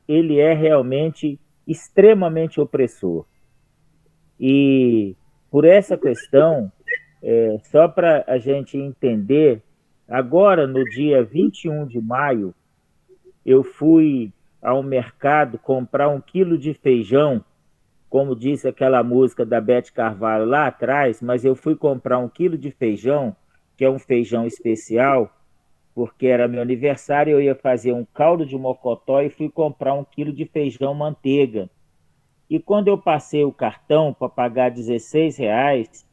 ele é realmente extremamente opressor. E por essa questão, só para a gente entender, agora no dia 21 de maio, eu fui ao mercado comprar 1 quilo de feijão, como disse aquela música da Beth Carvalho lá atrás, mas eu fui comprar 1 quilo de feijão, que é um feijão especial, porque era meu aniversário, eu ia fazer um caldo de mocotó e fui comprar 1 quilo de feijão manteiga. E quando eu passei o cartão para pagar R$16,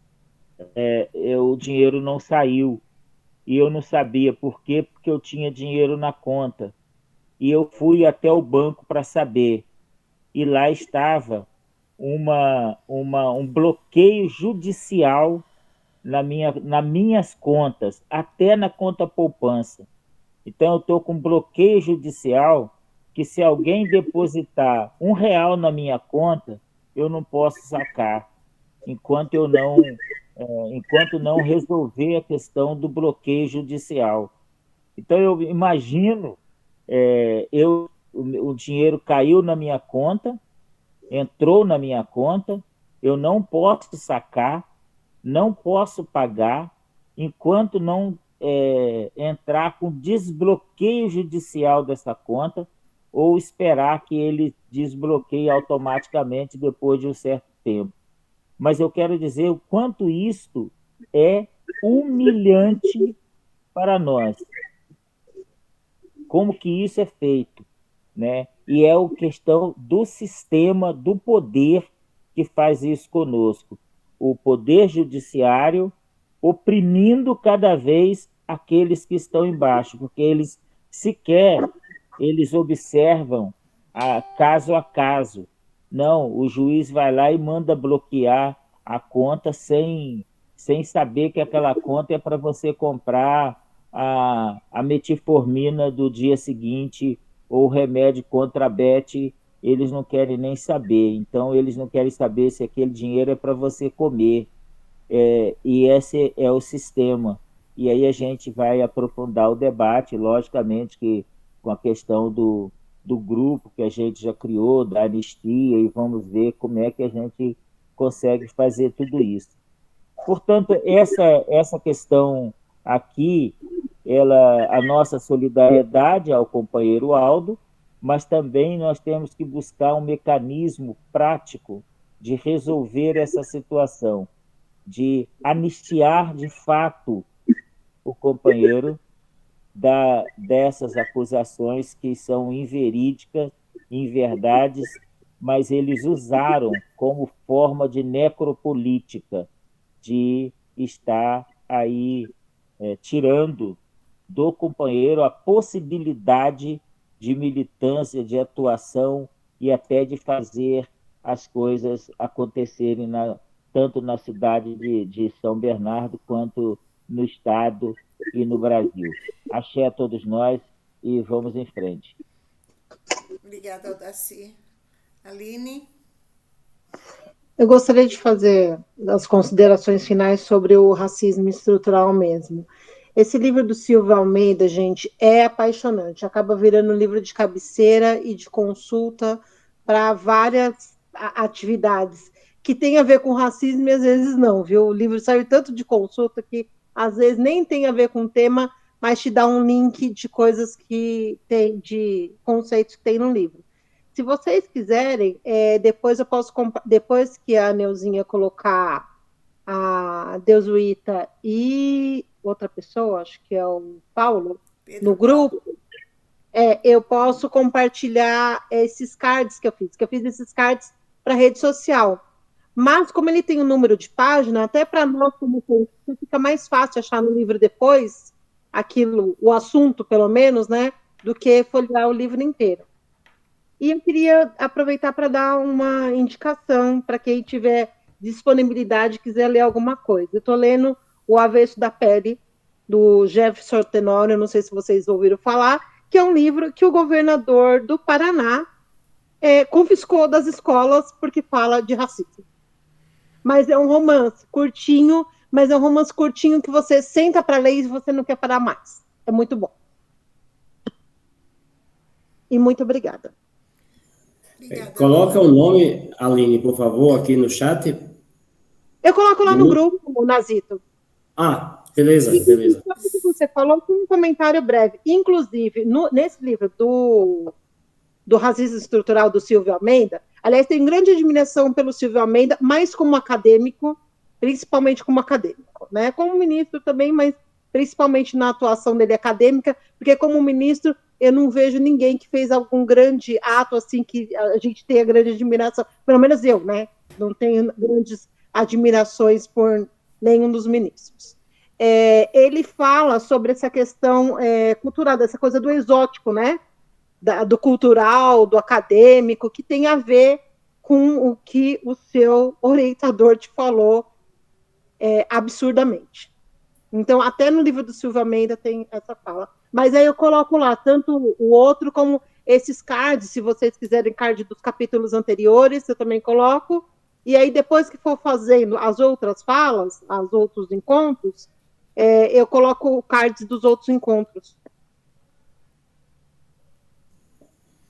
o dinheiro não saiu. E eu não sabia por quê, porque eu tinha dinheiro na conta. E eu fui até o banco para saber. E lá estava um bloqueio judicial nas minhas contas, até na conta poupança. Então, eu estou com bloqueio judicial que se alguém depositar R$1 na minha conta, eu não posso sacar, enquanto não resolver a questão do bloqueio judicial. Então, eu imagino, o dinheiro caiu na minha conta, entrou na minha conta, eu não posso sacar, não posso pagar, enquanto não entrar com desbloqueio judicial dessa conta ou esperar que ele desbloqueie automaticamente depois de um certo tempo. Mas eu quero dizer o quanto isto é humilhante para nós. Como que isso é feito, né? E é a questão do sistema, do poder que faz isso conosco. O poder judiciário oprimindo cada vez aqueles que estão embaixo, porque eles observam caso a caso. Não, o juiz vai lá e manda bloquear a conta sem saber que aquela conta é para você comprar a metformina do dia seguinte ou o remédio contra a bete, eles não querem nem saber. Então, eles não querem saber se aquele dinheiro é para você comer. E esse é o sistema. E aí a gente vai aprofundar o debate, logicamente que com a questão do grupo que a gente já criou, da anistia, e vamos ver como é que a gente consegue fazer tudo isso. Portanto, essa questão aqui a nossa solidariedade ao companheiro Aldo, mas também nós temos que buscar um mecanismo prático de resolver essa situação, de anistiar de fato o companheiro dessas acusações que são inverídicas, inverdades, mas eles usaram como forma de necropolítica, de estar aí tirando do companheiro a possibilidade de militância, de atuação e até de fazer as coisas acontecerem tanto na cidade de São Bernardo quanto no Estado e no Brasil. Axé a todos nós e vamos em frente. Obrigada, Aldaci. Aline? Eu gostaria de fazer as considerações finais sobre o racismo estrutural mesmo. Esse livro do Silvio Almeida, gente, é apaixonante. Acaba virando um livro de cabeceira e de consulta para várias atividades que tem a ver com racismo e às vezes não, viu? O livro saiu tanto de consulta que às vezes nem tem a ver com o tema, mas te dá um link de coisas que tem, de conceitos que tem no livro. Se vocês quiserem, depois eu posso, depois que a Neuzinha colocar a Deusuíta e outra pessoa, acho que é o Paulo, no grupo, eu posso compartilhar esses cards que eu fiz esses cards para rede social. Mas, como ele tem um número de página, até para nós, como cientistas, fica mais fácil achar no livro depois, o assunto, pelo menos, né, do que folhear o livro inteiro. E eu queria aproveitar para dar uma indicação para quem tiver disponibilidade e quiser ler alguma coisa. Eu estou lendo O Avesso da Pele, do Jefferson Tenório, não sei se vocês ouviram falar, que é um livro que o governador do Paraná confiscou das escolas porque fala de racismo. Mas é um romance curtinho, mas é um romance curtinho que você senta para ler e você não quer parar mais. É muito bom. E muito obrigada. Coloca o nome, Aline, por favor, aqui no chat. Eu coloco lá no grupo, Nazito. Ah, beleza, beleza. Você falou com um comentário breve. Inclusive, nesse livro do Racismo Estrutural do Silvio Almeida, aliás, tenho grande admiração pelo Silvio Almeida, mais como acadêmico, principalmente como acadêmico, né? Como ministro também, mas principalmente na atuação dele acadêmica, porque como ministro eu não vejo ninguém que fez algum grande ato assim que a gente tenha grande admiração, pelo menos eu, né? Não tenho grandes admirações por nenhum dos ministros. Ele fala sobre essa questão cultural, dessa coisa do exótico, né? Do cultural, do acadêmico, que tem a ver com o que o seu orientador te falou absurdamente. Então, até no livro do Silvio Almeida tem essa fala. Mas aí eu coloco lá tanto o outro como esses cards, se vocês quiserem card dos capítulos anteriores, eu também coloco. E aí, depois que for fazendo as outras falas, os outros encontros, eu coloco cards dos outros encontros.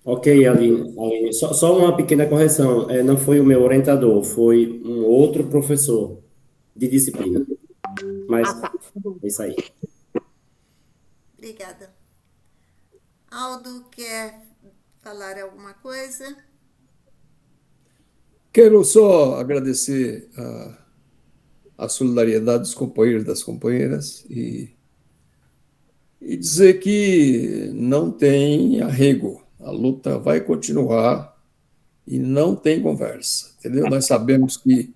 Ok, Aline. Só uma pequena correção. Não foi o meu orientador, foi um outro professor de disciplina. Mas tá. é isso aí. Obrigada. Aldo, quer falar alguma coisa? Quero só agradecer a solidariedade dos companheiros e das companheiras e dizer que não tem arrego. A luta vai continuar e não tem conversa, entendeu? Nós sabemos que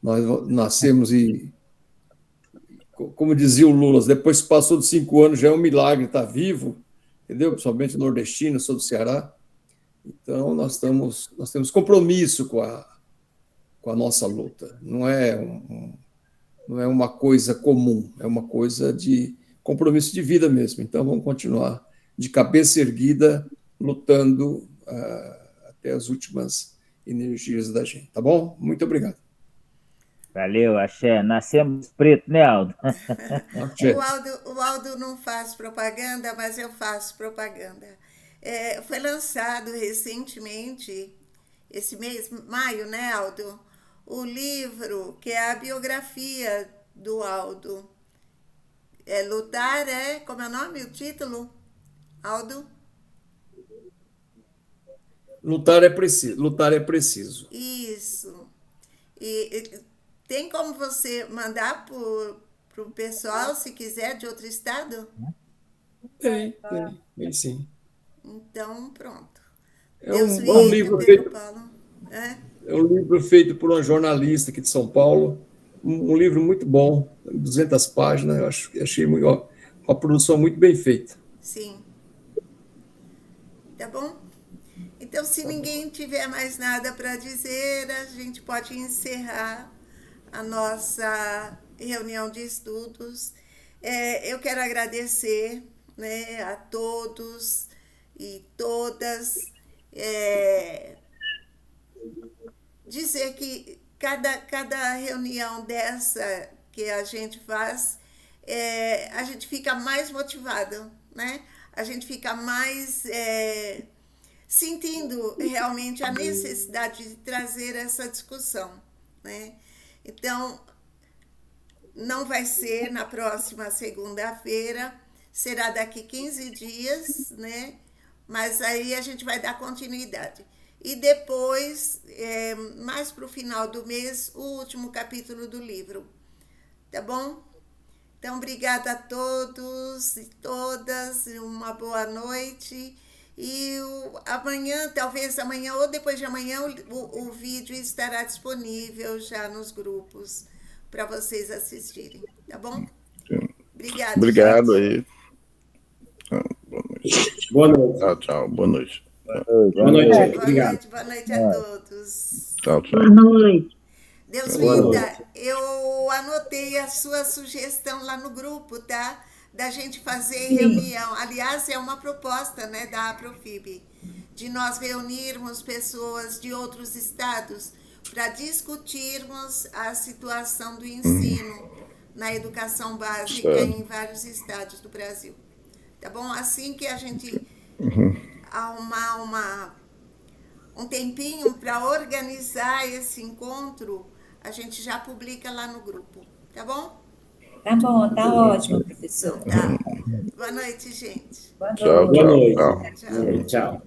nós nascemos e, como dizia o Lula, depois que passou de 5 anos já é um milagre estar vivo, entendeu? Principalmente nordestino, sou do Ceará. Então, nós temos compromisso com a nossa luta. Não é uma coisa comum, é uma coisa de compromisso de vida mesmo. Então, vamos continuar de cabeça erguida, lutando até as últimas energias da gente, tá bom? Muito obrigado. Valeu, Axé. Nascemos preto, né, Aldo? O Aldo não faz propaganda, mas eu faço propaganda. Foi lançado recentemente, esse mês, maio, né, Aldo? O livro que é a biografia do Aldo. lutar como é o nome, o título, Aldo? Lutar é preciso. Lutar é preciso. Isso. E tem como você mandar para o pessoal, se quiser, de outro estado? Tem sim. Então, pronto. É um livro feito. Paulo. É um livro feito por uma jornalista aqui de São Paulo. Um livro muito bom, 200 páginas. Eu achei uma produção muito bem feita. Sim. Tá bom? Então, se ninguém tiver mais nada para dizer, a gente pode encerrar a nossa reunião de estudos. Eu quero agradecer, né, a todos e todas. Dizer que cada reunião dessa que a gente faz, a gente fica mais motivado, né? A gente fica mais sentindo realmente a necessidade de trazer essa discussão, né? Então, não vai ser na próxima segunda-feira, será daqui 15 dias, né? Mas aí a gente vai dar continuidade. E depois, mais para o final do mês, o último capítulo do livro. Tá bom? Então, obrigada a todos e todas, uma boa noite. E amanhã, talvez amanhã ou depois de amanhã, o vídeo estará disponível já nos grupos para vocês assistirem, tá bom? Sim. Obrigada. Obrigado gente. Aí. Boa noite. Boa noite. Tchau. Boa noite. Boa noite. Obrigado. Boa noite a todos. Tchau. Boa noite. Deus Boa linda, noite. eu anotei a sua sugestão lá no grupo, tá? Da gente fazer reunião. Aliás, é uma proposta, né, da Aprofib, de nós reunirmos pessoas de outros estados para discutirmos a situação do ensino na educação básica em vários estados do Brasil. Tá bom? Assim que a gente arrumar um tempinho para organizar esse encontro, a gente já publica lá no grupo, tá bom? Tá bom, tá ótimo, professor. Tá. Boa noite, gente. Boa Tchau. noite. Boa noite. Tchau. Tchau.